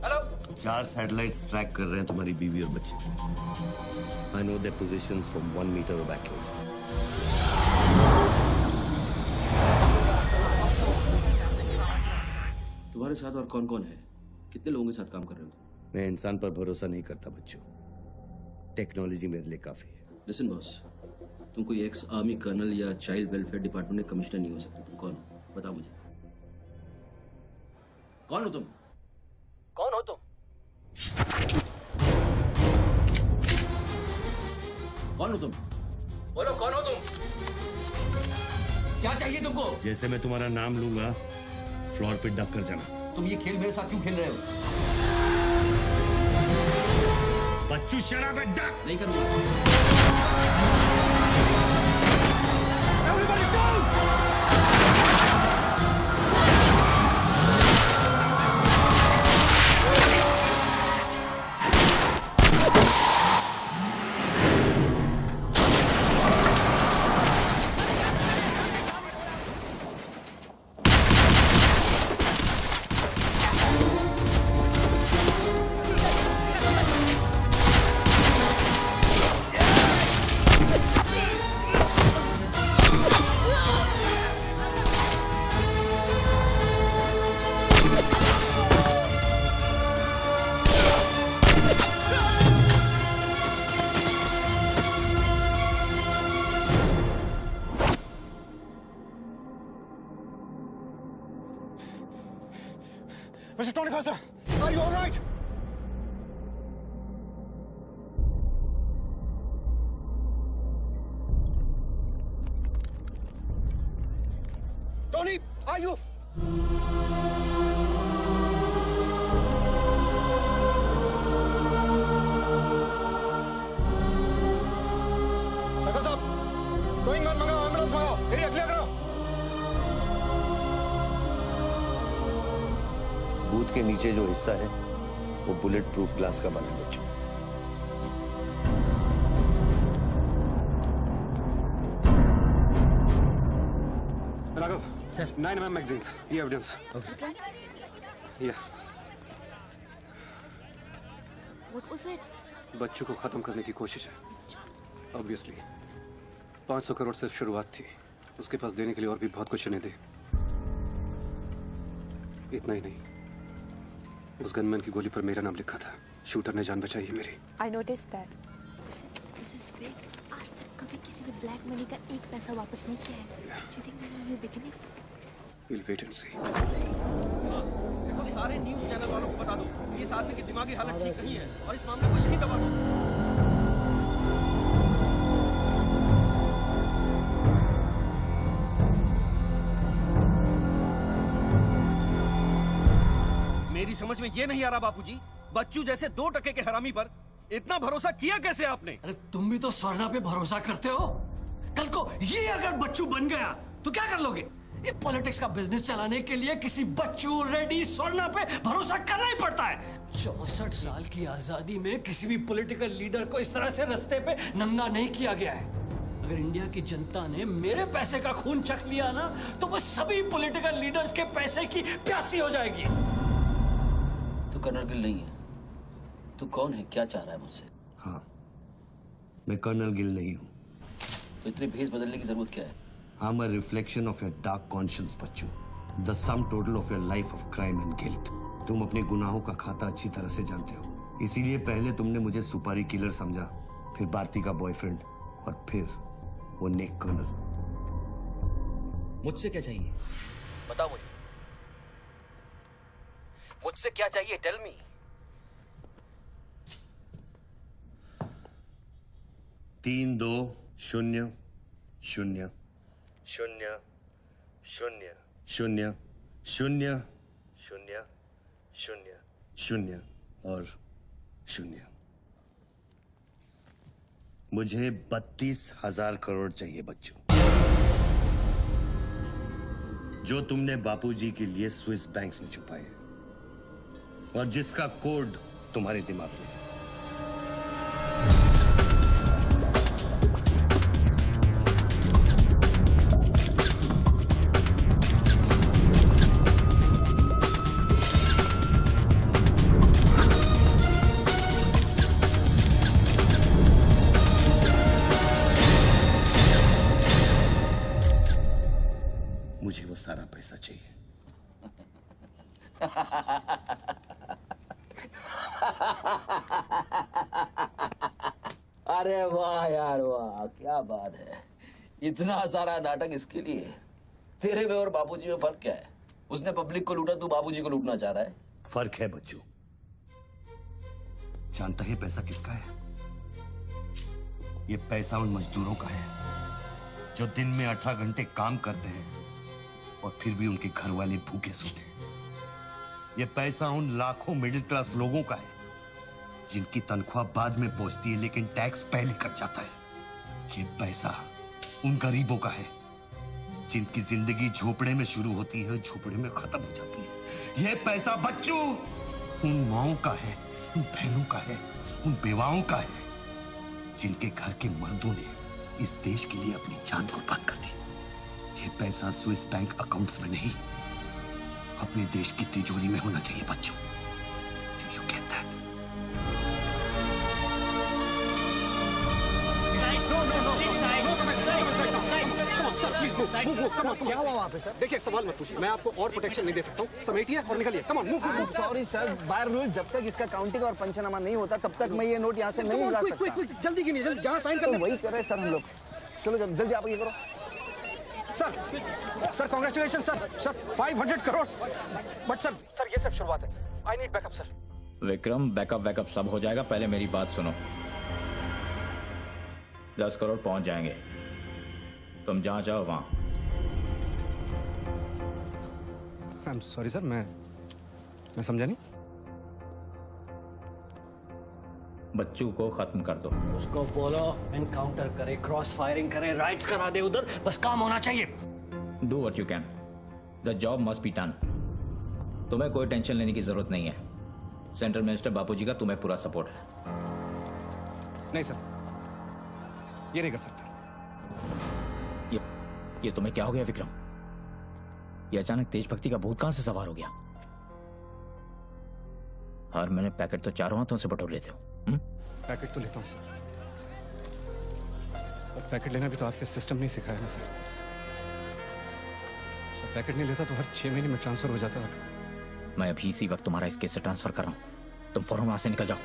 Hello?
4 satellites track कर रहे हैं तुम्हारी बीवी और बच्चे। I know their positions from 1 meter of accuracy.
तुम्हारे साथ और कौन कौन है? कितने लोगों के साथ काम कर रहे हो?
मैं इंसान पर भरोसा नहीं करता बच्चों, टेक्नोलॉजी मेरे लिए काफी है।
लिसन बॉस, तुम कोई एक्स आर्मी कर्नल या चाइल्ड वेलफेयर डिपार्टमेंट के कमिश्नर नहीं हो सकते। तुम कौन हो? बताओ मुझे, कौन हो तुम? कौन हो तुम? कौन हो तुम? बोलो, कौन हो तुम? क्या चाहिए तुमको?
जैसे मैं तुम्हारा नाम लूंगा, फ्लोर पे डक कर जाना।
तुम ये खेल मेरे साथ क्यों खेल रहे हो?
बच्चू, शराब है, डक।
नहीं करूंगा।
Mr. Tony Khosla, are you all right? Tony, are you? Sakal साहब, गोइंग ऑन मंगाओ, एम्बुलेंस मंगाओ, एरिया क्लियर करो।
बूथ के नीचे जो हिस्सा है वो बुलेट प्रूफ ग्लास का बना है बच्चों।
राघव, सर 9mm मैगजीन्स, ये एविडेंस। ये
What was it?
बच्चों को खत्म करने की कोशिश है। ऑब्वियसली 500 करोड़ सिर्फ शुरुआत थी, उसके पास देने के लिए और भी बहुत कुछ नहीं दे। इतना ही नहीं, उस गनमैन की गोली पर मेरा नाम लिखा था। शूटर ने जान बचाई है मेरी।
I noticed that.
This is big. आज तक कभी किसी ने ब्लैक मनी का एक पैसा वापस नहीं किया है। Do you think this is a new beginning?
We'll wait and see.
देखो, सारे न्यूज़ चैनल वालों को बता दो, इस आदमी की दिमागी हालत ठीक नहीं है और इस मामले को यहीं दबा दो। मेरी समझ में ये नहीं आ रहा बापूजी, बच्चू जैसे 2% के हरामी पर इतना भरोसा किया कैसे आपने?
अरे तुम भी तो स्वर्णा पे भरोसा करते हो। कल को ये अगर बच्चू बन गया तो क्या कर लोगे? ये पॉलिटिक्स का बिजनेस चलाने के लिए किसी बच्चू, रेड्डी, स्वर्णा पे भरोसा करना ही पड़ता है। 64 साल की आजादी में किसी भी पॉलिटिकल लीडर को इस तरह से रास्ते पे नंगा नहीं किया गया है। अगर इंडिया की जनता ने मेरे पैसे का खून चख लिया ना, तो वो सभी पॉलिटिकल लीडर्स के पैसे की प्यासी हो जाएगी।
तू कर्नल गिल नहीं है। तू कौन है? क्या चाह रहा है मुझसे?
हाँ, मैं कर्नल गिल नहीं हूँ।
तो इतनी भेस बदलने की जरूरत क्या है?
I'm a reflection of your dark conscience, Bachchu. The sum total of your life of crime and guilt। तुम अपने गुनाहों का खाता अच्छी तरह से जानते हो। इसीलिए पहले तुमने मुझे सुपारी किलर समझा, फिर भारती का बॉयफ्रेंड और फिर वो नेक कर्नल।
मुझसे क्या चाहिए? बताओ मुझे। मुझसे क्या चाहिए? Tell me.
तीन 2 0 0 0 0 0 0 0 0 0 और 0। मुझे 32,000 करोड़ चाहिए बच्चों, जो तुमने बापूजी के लिए स्विस बैंक्स में छुपाए हैं और जिसका कोड तुम्हारे दिमाग में है। मुझे वो सारा पैसा चाहिए।
अरे वाह यार वाह, क्या बात है। इतना सारा नाटक इसके लिए? तेरे में और बापूजी में फर्क क्या है? उसने पब्लिक को लूटा, तू बापूजी को लूटना चाह रहा है।
फर्क है बच्चू। जानता है पैसा किसका है? ये पैसा उन मजदूरों का है जो दिन में 18 घंटे काम करते हैं और फिर भी उनके घर वाले भूखे सोते हैं। ये पैसा उन लाखों मिडिल क्लास लोगों का है जिनकी तनख्वाह बाद में पहुंचती है लेकिन टैक्स पहले कट जाता है। ये पैसा उन गरीबों का है जिनकी जिंदगी झोपड़े में शुरू होती है, झोपड़े में खत्म हो जाती है। ये पैसा बच्चों उन माओं का है, उन बहनों का है, उन बेवाओं का है जिनके घर के मर्दों ने इस देश के लिए अपनी जान कुर्बान कर दी। ये पैसा स्विस बैंक अकाउंट्स में नहीं, अपने देश की तिजोरी में होना चाहिए बच्चों। Do you get that?
क्या हुआ वहाँ पे सर? देखिए, सवाल मत पूछिए, मैं आपको और प्रोटेक्शन नहीं दे सकता हूँ। समेटिए और निकलिए। कम on, move.
Sorry sir, by rule जब तक इसका काउंटिंग और पंचनामा नहीं होता तब तक मैं ये नोट यहाँ से नहीं ला सकता।
जल्दी गिनिए, जल्दी, जहाँ साइन करना
वही करे सर हम लोग। चलो जल्दी आप ये करो।
Sir congratulation sir 500 crore but sir ये सब शुरुआत है I need backup sir
Vikram backup सब हो जाएगा पहले मेरी बात सुनो 10 करोड़ पहुंच जाएंगे तुम जहां जाओ वहां
आई एम सॉरी सर मैं समझा नहीं
बच्चू को खत्म कर दो
उसको बोलो एनकाउंटर करे क्रॉस फायरिंग करे राइट्स करा दे उधर बस काम होना चाहिए
do what you can the job must be done तुम्हें कोई टेंशन लेने की जरूरत नहीं है सेंट्रल मिनिस्टर बापूजी का तुम्हें पूरा सपोर्ट है
नहीं सर ये नहीं कर सकता
ये तुम्हें क्या हो गया विक्रम ये अचानक तेज भक्ति का भूत कहां से सवार हो गया हर महीने पैकेट तो चारों हाथों से बटोर लेते हो
पैकेट तो लेता हूँ सर और पैकेट लेना भी तो आपके सिस्टम ने सिखाया ना सर पैकेट नहीं लेता तो हर 6 महीने में ट्रांसफर हो जाता है
मैं अभी इसी वक्त तुम्हारा इस केस से ट्रांसफर कर रहा हूं तुम फौरन वहां से निकल जाओ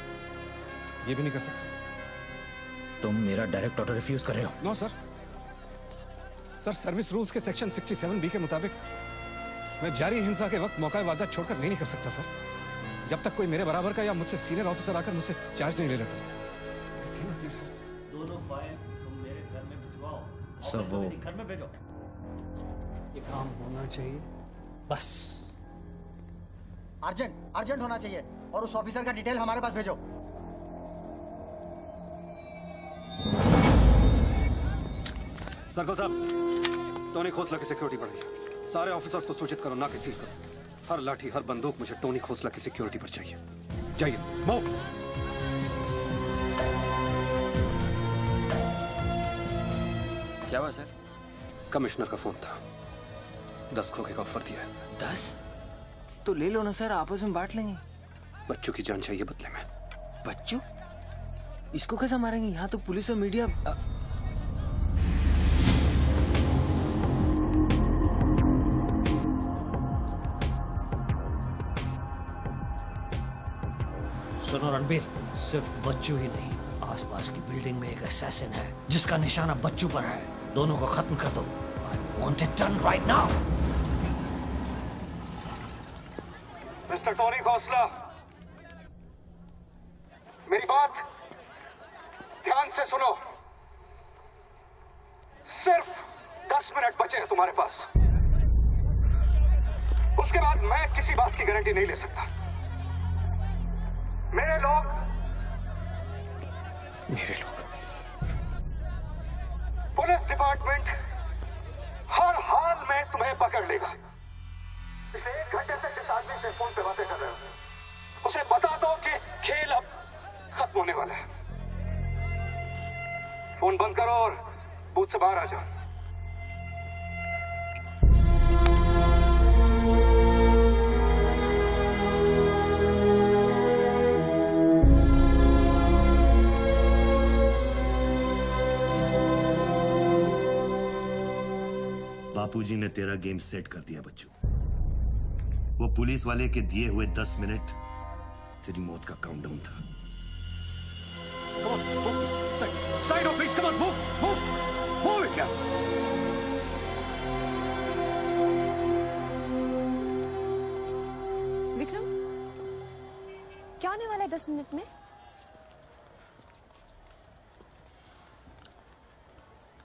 ये भी नहीं कर सकते
तुम मेरा डायरेक्ट ऑर्डर रिफ्यूज कर रहे हो
नो सर सर्विस रूल्स के सेक्शन 67B के मुताबिक मैं जारी हिंसा के वक्त मौका वारदात छोड़कर नहीं निकल सकता सर जब तक कोई मेरे बराबर का या मुझसे सीनियर ऑफिसर आकर मुझसे चार्ज नहीं ले लेता
दोनों फाइल तुम मेरे घर में भिजवाओ
सर वो
घर में भेजो ये काम होना चाहिए बस
अर्जेंट होना चाहिए और उस ऑफिसर का डिटेल हमारे पास भेजो
सर्कल साहब टोनी खोसला की सिक्योरिटी बढ़ाइए सारे ऑफिसर्स को सूचित करो ना कि सील करो हर लाठी हर बंदूक मुझे टोनी खोसला की सिक्योरिटी पर चाहिए जाइए मूव
क्या हुआ सर
कमिश्नर का फोन था 10 खोखे का ऑफर दिया है
10 तो ले लो ना सर आपस में बांट लेंगे
बच्चों की जान चाहिए बदले में
बच्चू इसको कैसे मारेंगे यहाँ तो पुलिस और मीडिया
सुनो रणबीर सिर्फ बच्चू ही नहीं आसपास की बिल्डिंग में एक असैसिन है जिसका निशाना बच्चू पर है दोनों को खत्म कर दो I want it done right now
mister Tony Khosla मेरी बात ध्यान से सुनो सिर्फ 10 मिनट बचे हैं तुम्हारे पास उसके बाद मैं किसी बात की गारंटी नहीं ले सकता मेरे लोग पुलिस डिपार्टमेंट हर हाल में तुम्हें पकड़ लेगा पिछले 1 घंटे से जिस आदमी से फोन पे बातें कर रहे हो उसे बता दो कि खेल अब खत्म होने वाला है फोन बंद करो और बूथ से बाहर आ जाओ
बापूजी ने तेरा गेम सेट कर दिया बच्चू वो पुलिस वाले के दिए हुए 10 मिनट तेरी मौत का काउंटडाउन था
side of please come on move it क्या
विक्रम क्या होने वाला है 10 मिनट में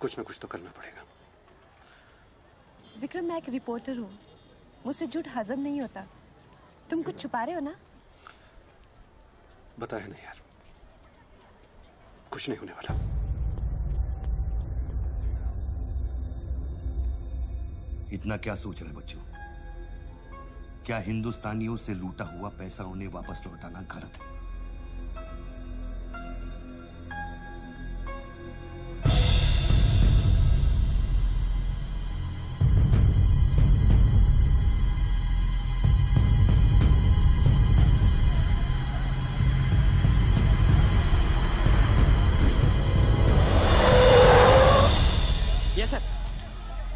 कुछ ना कुछ तो करना पड़ेगा
विक्रम मैं एक रिपोर्टर हूँ मुझसे झूठ हजम नहीं होता तुम कुछ छुपा रहे हो ना
बताया नहीं यार कुछ नहीं होने वाला
इतना क्या सोच रहे बच्चों क्या हिंदुस्तानियों से लूटा हुआ पैसा उन्हें वापस लौटाना गलत है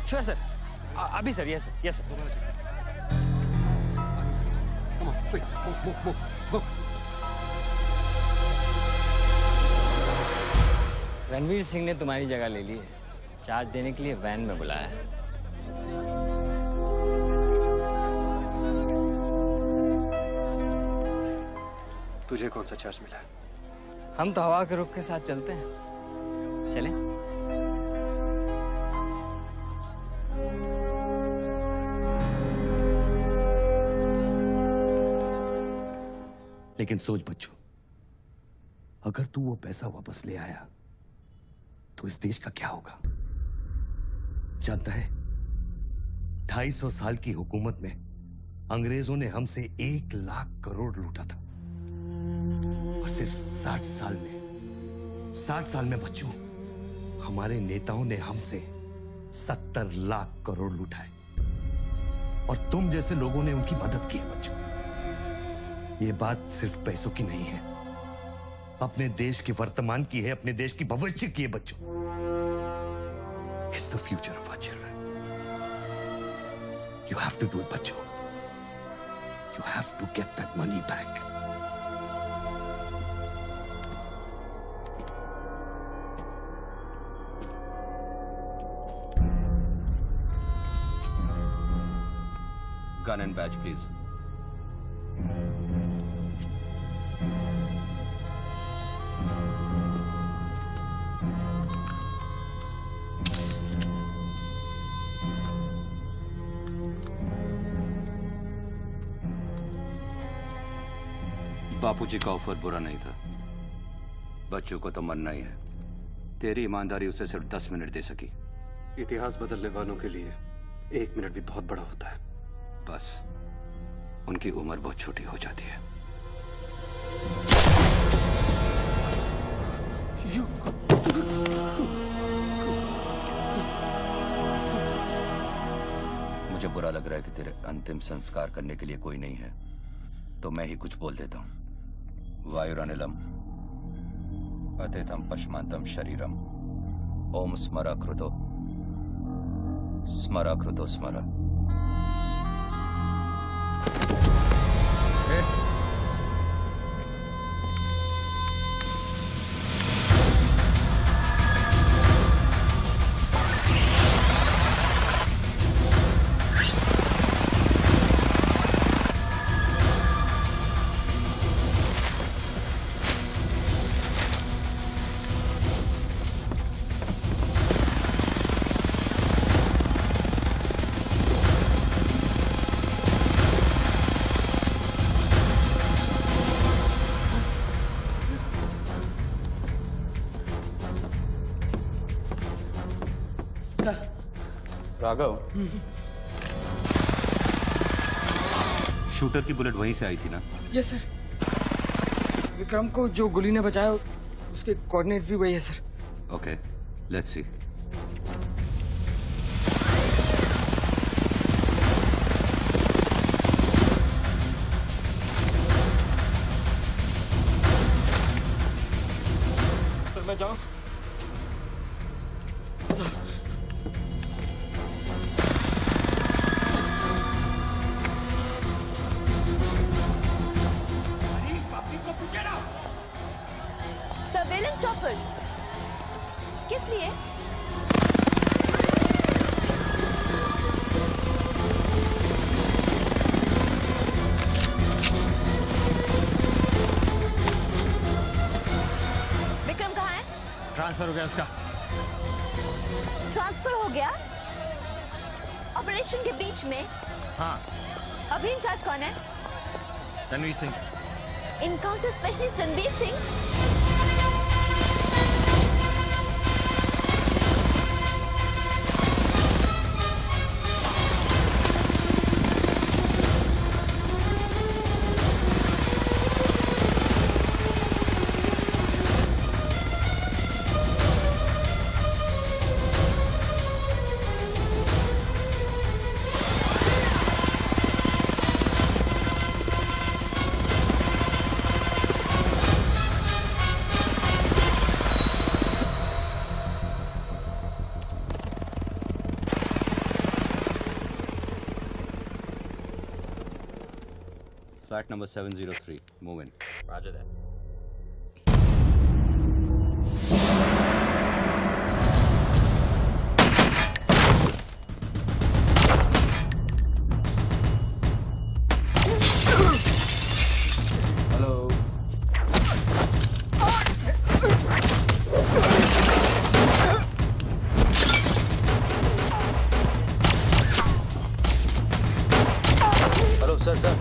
श्योर सर अभी sir yes sir
Come on, quick, move.
Ranveer Singh ने तुम्हारी जगह ले ली है चार्ज देने के लिए वैन में बुलाया है
तुझे कौन सा चार्ज मिला है?
हम तो हवा के रुख के साथ चलते हैं। चलें?
लेकिन सोच बच्चों, अगर तू वो पैसा वापस ले आया तो इस देश का क्या होगा? जानता है, 250 साल की हुकूमत में अंग्रेजों ने हमसे 1 लाख करोड़ लूटा था और सिर्फ 60 साल में बच्चों, हमारे नेताओं ने हमसे 70 लाख करोड़ लूटाए और तुम जैसे लोगों ने उनकी मदद की है बच्चों। ये बात सिर्फ पैसों की नहीं है, अपने देश के वर्तमान की है, अपने देश की भविष्य की है बच्चों। It's the future of our children. You have to do it, बच्चों. You have to get that money back.
Gun and badge, please. बापूजी का ऑफर बुरा नहीं था, बच्चों को तो मरना ही है। तेरी ईमानदारी उसे सिर्फ 10 मिनट दे सकी।
इतिहास बदलने वालों के लिए 1 मिनट भी बहुत बड़ा होता है।
बस उनकी उम्र बहुत छोटी हो जाती है। मुझे बुरा लग रहा है कि तेरे अंतिम संस्कार करने के लिए कोई नहीं है, तो मैं ही कुछ बोल देता हूं। वायुरनिलम अतिथम पश्मांतम शरीरम ओम स्मराकृतो स्मराकृतो स्मरा।
राघव, शूटर की बुलेट वहीं से आई थी ना?
Yes sir. विक्रम को जो गोली ने बचाया उसके कोऑर्डिनेट्स भी वही है sir.
Okay, let's see.
Sir मैं जाऊं? सर
सर्वेलेंस चॉपर्स किस लिए? विक्रम कहाँ है?
ट्रांसफर हो गया उसका।
ट्रांसफर हो गया? ऑपरेशन के बीच में?
हाँ।
अभी इंचार्ज कौन है?
Ranveer Singh.
Encounter specialist Ranveer Singh?
Flat number 703. Move in.
Roger that.
Hello,
sir sir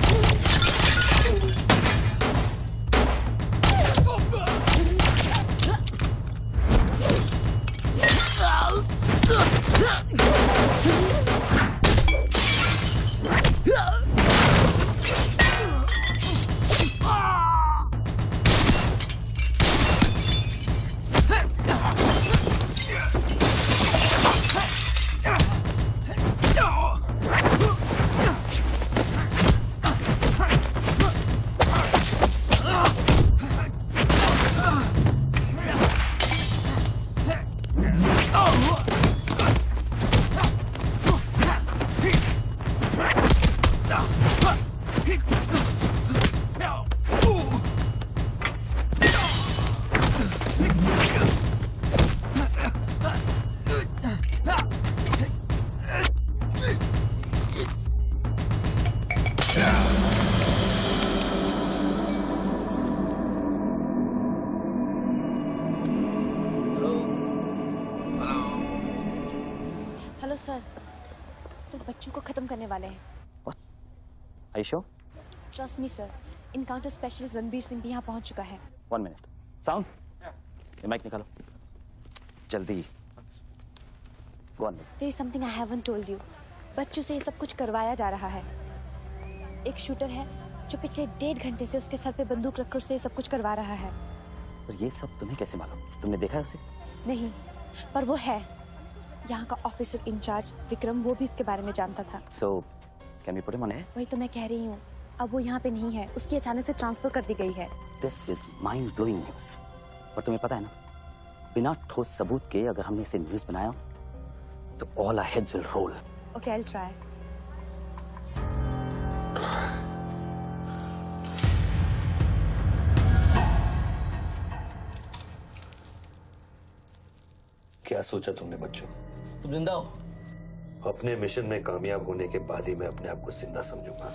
hello sir. Sir बच्चों को खत्म करने वाले हैं।
आयशो
trust me sir. Encounter specialist Ranbir Singh भी यहाँ पहुँच चुका है।
1 मिनट साउंड ये माइक निकालो जल्दी go on
There is something I haven't told you. बच्चों से ये सब कुछ करवाया जा रहा है। एक शूटर है जो पिछले 1.5 घंटे से उसके सर पे बंदूक रखकर उससे ये सब कुछ करवा रहा है।
और ये सब तुम्हें कैसे मालूम तुमने देखा है उसे
नहीं, पर वो है। यहाँ का ऑफिसर इंचार्ज विक्रम वो भी इसके बारे में जानता था।
So can we put him on air
वही तो मैं कह रही हूँ। अब वो यहाँ पे नहीं है, उसकी अचानक से ट्रांसफर कर दी गई है।
This is mind blowing news पर तुम्हें पता है ना बिना ठोस सबूत के अगर हमने इसे न्यूज बनाया तो all our heads will roll
Okay, I'll try.
क्या सोचा तुमने बच्चों?
तुम जिंदा हो।
अपने मिशन में कामयाब होने के बाद ही मैं अपने आप को जिंदा समझूंगा।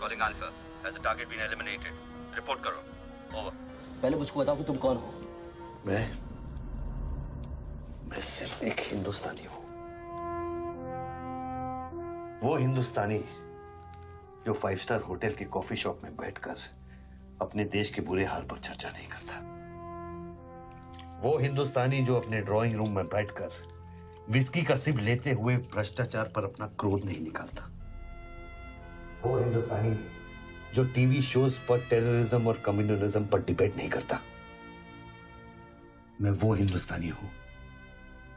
Calling Alpha. Has the target been eliminated? Report करो. Over.
पहले मुझको बताओ कि तुम कौन हो।
मैं सिर्फ एक हिंदुस्तानी हूं। वो हिंदुस्तानी जो 5 स्टार होटल के कॉफी शॉप में बैठकर अपने देश के बुरे हाल पर चर्चा नहीं करता। वो हिंदुस्तानी जो अपने ड्राइंग रूम में बैठकर विस्की का सिप लेते हुए भ्रष्टाचार पर अपना क्रोध नहीं निकालता। वो हिंदुस्तानी जो टीवी शोज पर टेररिज्म और कम्युनलिज्म पर डिबेट नहीं करता। मैं वो हिंदुस्तानी हूं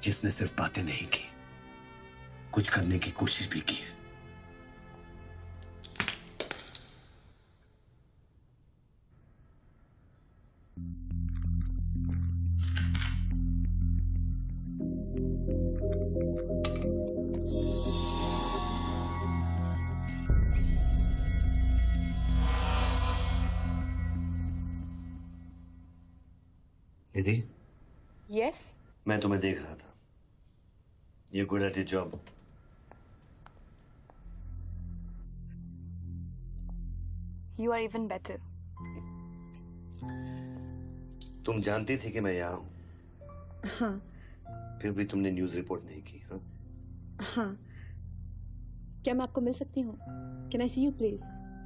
जिसने सिर्फ बातें नहीं की, कुछ करने की कोशिश भी की है। निधि,
Yes?
मैं तुम्हें देख रहा था। You're good at your job.
You are even better.
तुम जानती थी कि मैं यहाँ हूं,
हाँ
फिर भी तुमने न्यूज़ रिपोर्ट नहीं की, हाँ?
हाँ क्या मैं आपको मिल सकती हूँ? Can I see you please?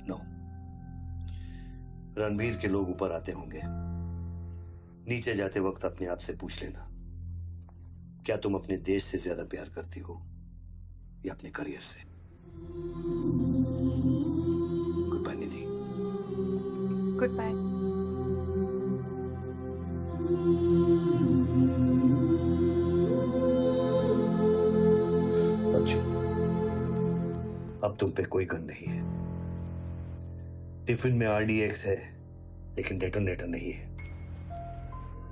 नो। रणबीर के लोग ऊपर आते होंगे। नीचे जाते वक्त अपने आप से पूछ लेना, क्या तुम अपने देश से ज्यादा प्यार करती हो या अपने करियर से? Goodbye Nidhi.
Goodbye.
बच्चों, अब तुम पे कोई गन नहीं है। टिफिन में RDX है, लेकिन डेटोनेटर नहीं है।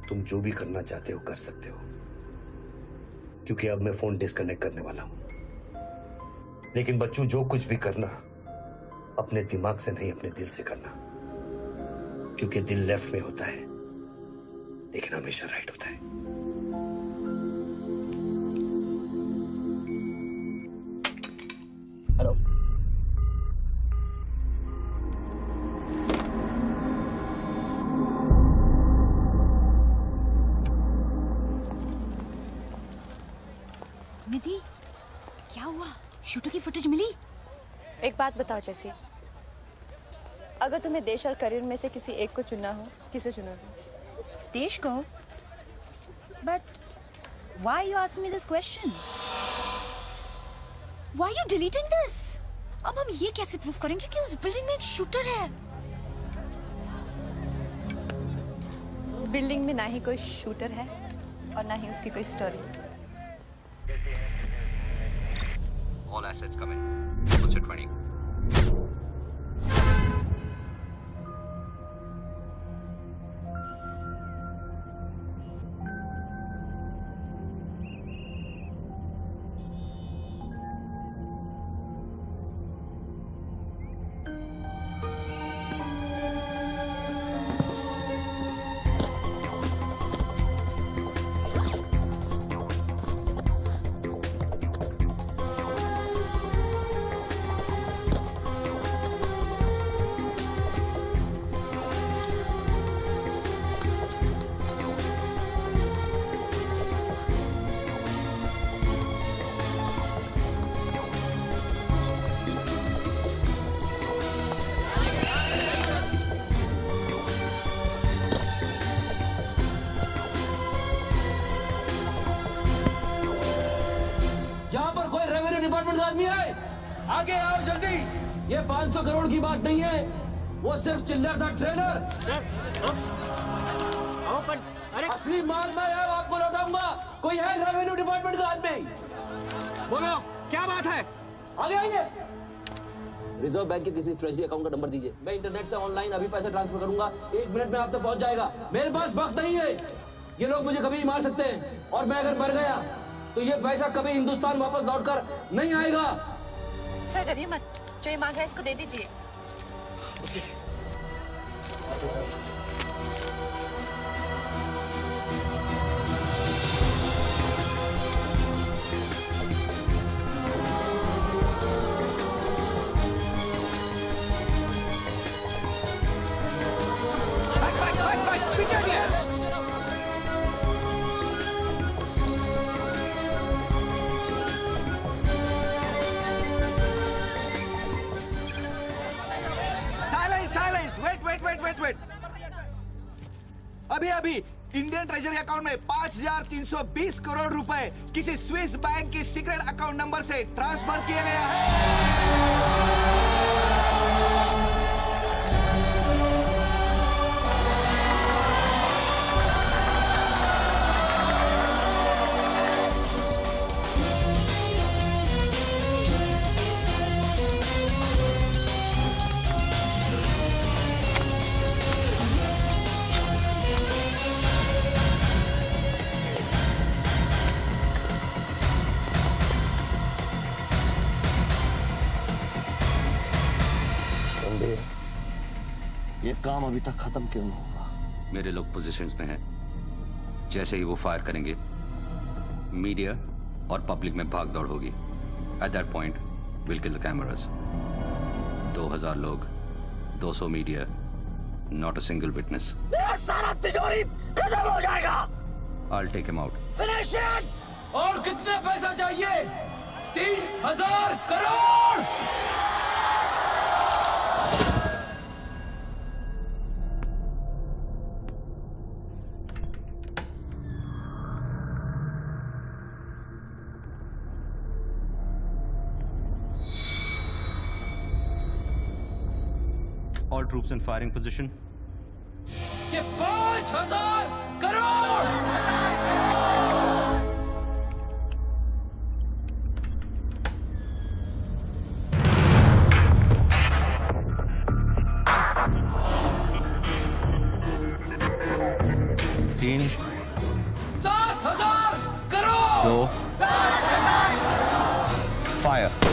तुम जो भी करना चाहते हो कर सकते हो, क्योंकि अब मैं फोन डिस्कनेक्ट करने वाला हूं। लेकिन बच्चों, जो कुछ भी करना अपने दिमाग से नहीं, अपने दिल से करना, क्योंकि दिल लेफ्ट में होता है लेकिन हमेशा राइट होता है।
हेलो
शूटर की फुटेज मिली?
एक बात बताओ जैसी, अगर तुम्हें देश और करियर में से किसी एक को चुनना हो, किसे चुनोगे?
देश को? But why you ask me this question? Why you deleting this? अब हम ये कैसे प्रूव करेंगे कि उस बिल्डिंग में एक शूटर है?
बिल्डिंग में ना ही कोई शूटर है और ना ही उसकी कोई story.
All assets come in. Puts it 20.
यहाँ पर कोई रेवेन्यू डिपार्टमेंट का आदमी है? आगे आओ जल्दी। ये 500 करोड़ की बात नहीं है, वो सिर्फ चिल्लर था, ट्रेलर। असली माल मैं आपको लौटाऊंगा। कोई है रेवेन्यू डिपार्टमेंट का आदमी?
बोलो क्या बात है?
आगे आइए। रिजर्व बैंक के किसी ट्रेजरी अकाउंट का नंबर दीजिए। मैं इंटरनेट से ऑनलाइन अभी पैसे ट्रांसफर करूंगा, 1 मिनट में आप तक पहुंच जाएगा। मेरे पास वक्त नहीं है, ये लोग मुझे कभी मार सकते हैं और मैं अगर मर गया तो ये पैसा कभी हिंदुस्तान वापस लौटकर नहीं आएगा।
सर डरिए मत, जो ये मांग रहा है इसको दे दीजिए।
वेट। अभी इंडियन ट्रेजरी अकाउंट में 5,320 करोड़ रुपए किसी स्विस बैंक के सीक्रेट अकाउंट नंबर से ट्रांसफर किए गए हैं।
ये काम अभी तक खत्म क्यों नहीं हुआ?
मेरे लोग पोजीशंस में हैं। जैसे ही वो फायर करेंगे, मीडिया और पब्लिक में भाग दौड़ होगी। At that point will kill the cameras. 2000 लोग, 200 media, not a single witness.
सारा तिजोरी खत्म हो जाएगा।
I'll take him out.
Finish it. और कितने पैसा चाहिए? 3000 crore.
All troops in firing position.
ये 5000 करोड़।
तीन,
7000 crore.
2 fire.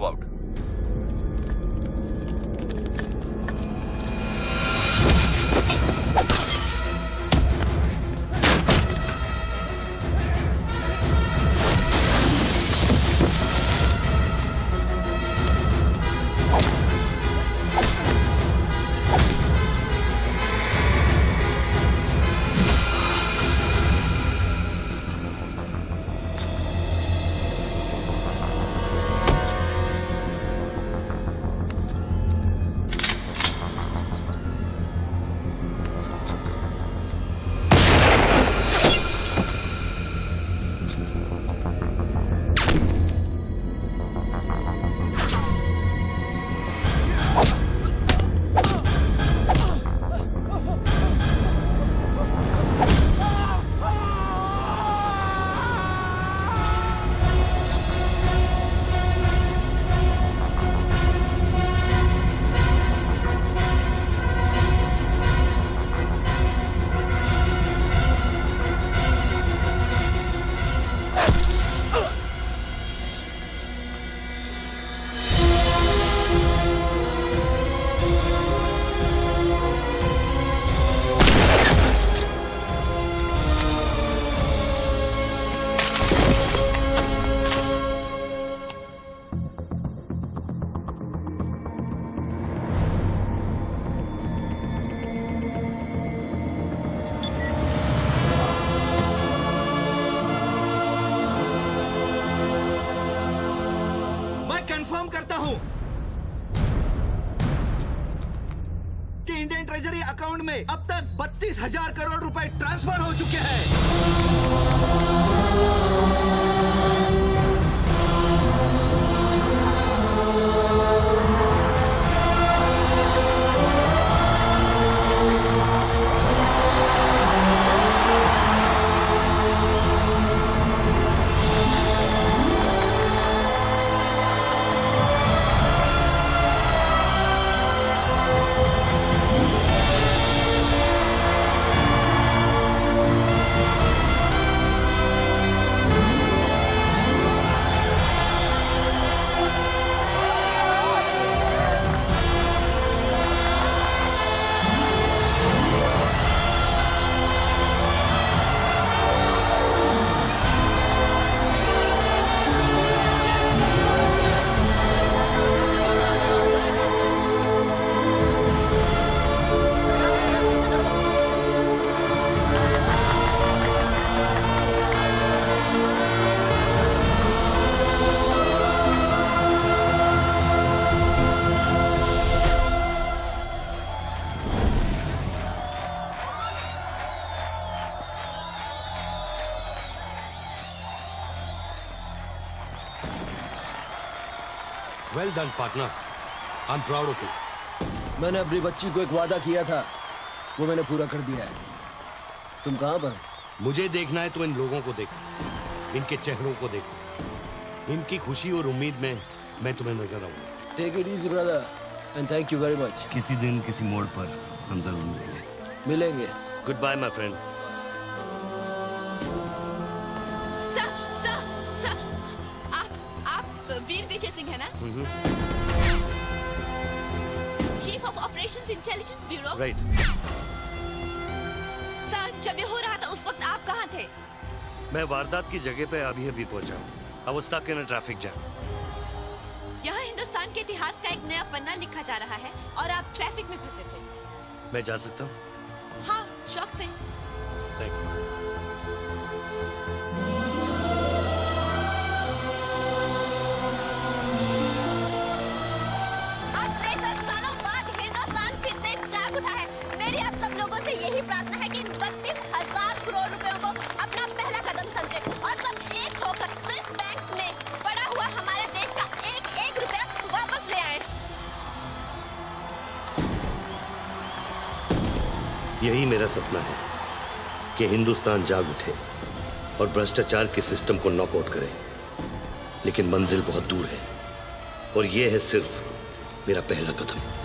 Move out.
Confirm करता हूं कि इंडियन ट्रेजरी अकाउंट में अब तक 32,000 करोड़ रुपए ट्रांसफर हो चुके हैं।
Well done, partner. I'm proud of you.
मैंने अपनी बच्ची को एक वादा किया था, वो मैंने पूरा कर दिया है। तुम कहाँ पर?
मुझे देखना है तो इन लोगों को देखो, इनके चेहरों को देखो, इनकी खुशी और उम्मीद में मैं तुम्हें नजर आऊंगा।
Take it easy, brother, and thank you very much.
किसी दिन किसी मोड़ पर हम जरूर
मिलेंगे।
Goodbye, my friend.
वीर विजय सिंह है ना? Chief of operations intelligence bureau.
Right.
Sir, जब ये हो रहा था उस वक्त आप कहाँ थे?
मैं वारदात की जगह पे अभी पहुंचा हूँ। I was stuck in a traffic jam.
यहाँ हिंदुस्तान के इतिहास का एक नया पन्ना लिखा जा रहा है और आप ट्रैफिक में फंसे थे।
मैं जा सकता हूँ?
हाँ, शौक से।
Thank you.
यही प्रार्थना है कि 32,000 करोड़ रुपयों को अपना पहला कदम समझे और सब एक होकर स्विस बैंक्स में पड़ा हुआ हमारे देश का एक रुपया वापस ले आए।
यही मेरा सपना है कि हिंदुस्तान जाग उठे और भ्रष्टाचार के सिस्टम को नॉकआउट करे, लेकिन मंजिल बहुत दूर है और यह है सिर्फ मेरा पहला कदम।